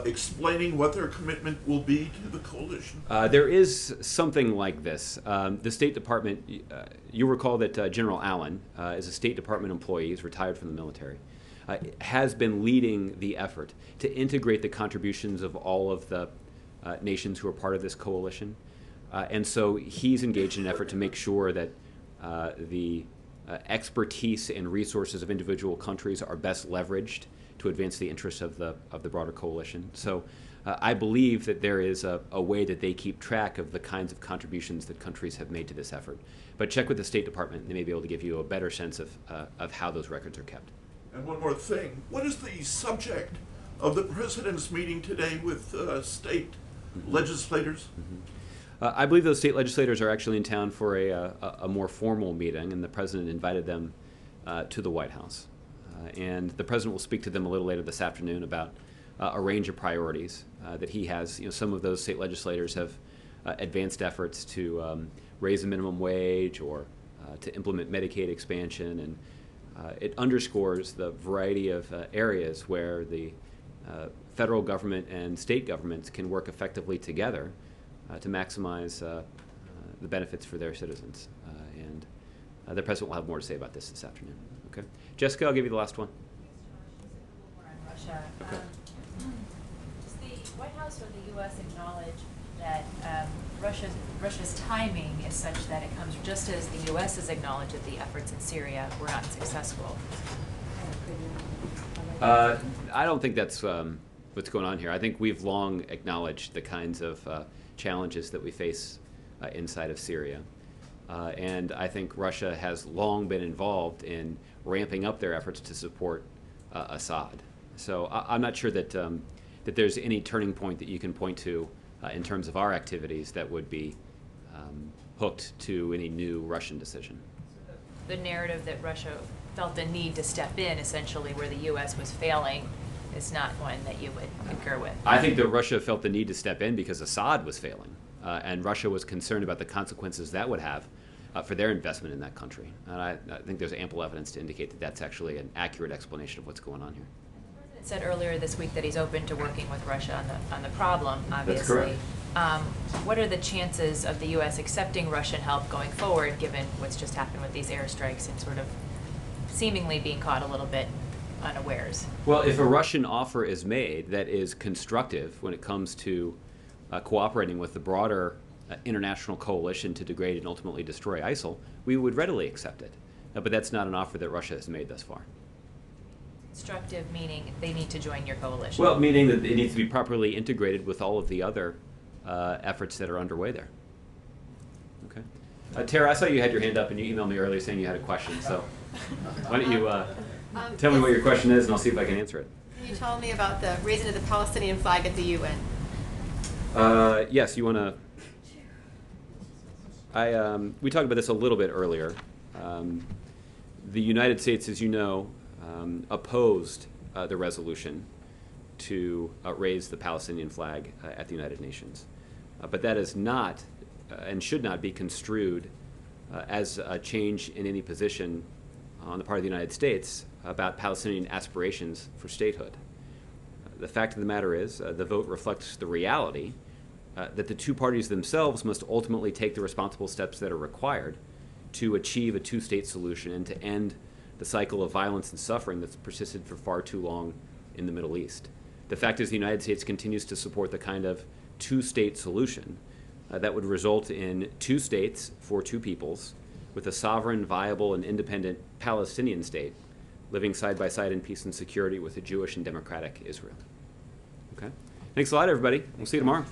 explaining what their commitment will be to the coalition? There is something like this. The State Department, you recall that General Allen is a State Department employee, he's retired from the military, has been leading the effort to integrate the contributions of all of the nations who are part of this coalition. And so he's engaged in an effort to make sure that the expertise and resources of individual countries are best leveraged to advance the interests of the broader coalition. So I believe that there is a way that they keep track of the kinds of contributions that countries have made to this effort. But check with the State Department, they may be able to give you a better sense of how those records are kept. And one more thing, what is the subject of the President's meeting today with state legislators? I believe those state legislators are actually in town for a more formal meeting, and the President invited them to the White House. And the President will speak to them a little later this afternoon about a range of priorities that he has. You know, some of those state legislators have advanced efforts to raise the minimum wage or to implement Medicaid expansion, and it underscores the variety of areas where the federal government and state governments can work effectively together to maximize the benefits for their citizens. And the President will have more to say about this afternoon. Okay, Jessica, I'll give you the last one. Russia. Okay. Does the White House or the U.S. acknowledge that Russia's timing is such that it comes just as the U.S. has acknowledged that the efforts in Syria were not successful? I don't think that's what's going on here. I think we've long acknowledged the kinds of challenges that we face inside of Syria. And I think Russia has long been involved in ramping up their efforts to support Assad. So I'm not sure that that there's any turning point that you can point to in terms of our activities that would be hooked to any new Russian decision. The narrative that Russia felt the need to step in, essentially, where the U.S. was failing, is not one that you would concur with. I think that Russia felt the need to step in because Assad was failing, and Russia was concerned about the consequences that would have for their investment in that country. And I think there's ample evidence to indicate that that's actually an accurate explanation of what's going on here. The President said earlier this week that he's open to working with Russia on the problem, obviously. That's correct. What are the chances of the U.S. accepting Russian help going forward, given what's just happened with these airstrikes and sort of seemingly being caught a little bit unawares? Well, if a Russian offer is made that is constructive when it comes to cooperating with the broader international coalition to degrade and ultimately destroy ISIL, we would readily accept it. But that's not an offer that Russia has made thus far. Constructive meaning they need to join your coalition? Well, meaning that it needs to be properly integrated with all of the other efforts that are underway there. Okay. Tara, I saw you had your hand up and you emailed me earlier saying you had a question, so why don't you tell me what your question is and I'll see if I can answer it. Can you tell me about the raising of the Palestinian flag at the UN? Yes, you want to... we talked about this a little bit earlier. The United States, as you know, opposed the resolution to raise the Palestinian flag at the United Nations. But that is not and should not be construed as a change in any position on the part of the United States about Palestinian aspirations for statehood. The fact of the matter is the vote reflects the reality that the two parties themselves must ultimately take the responsible steps that are required to achieve a two-state solution and to end the cycle of violence and suffering that's persisted for far too long in the Middle East. The fact is the United States continues to support the kind of two-state solution that would result in two states for two peoples with a sovereign, viable, and independent Palestinian state living side by side in peace and security with a Jewish and democratic Israel. Okay? Thanks a lot, everybody. We'll see you tomorrow.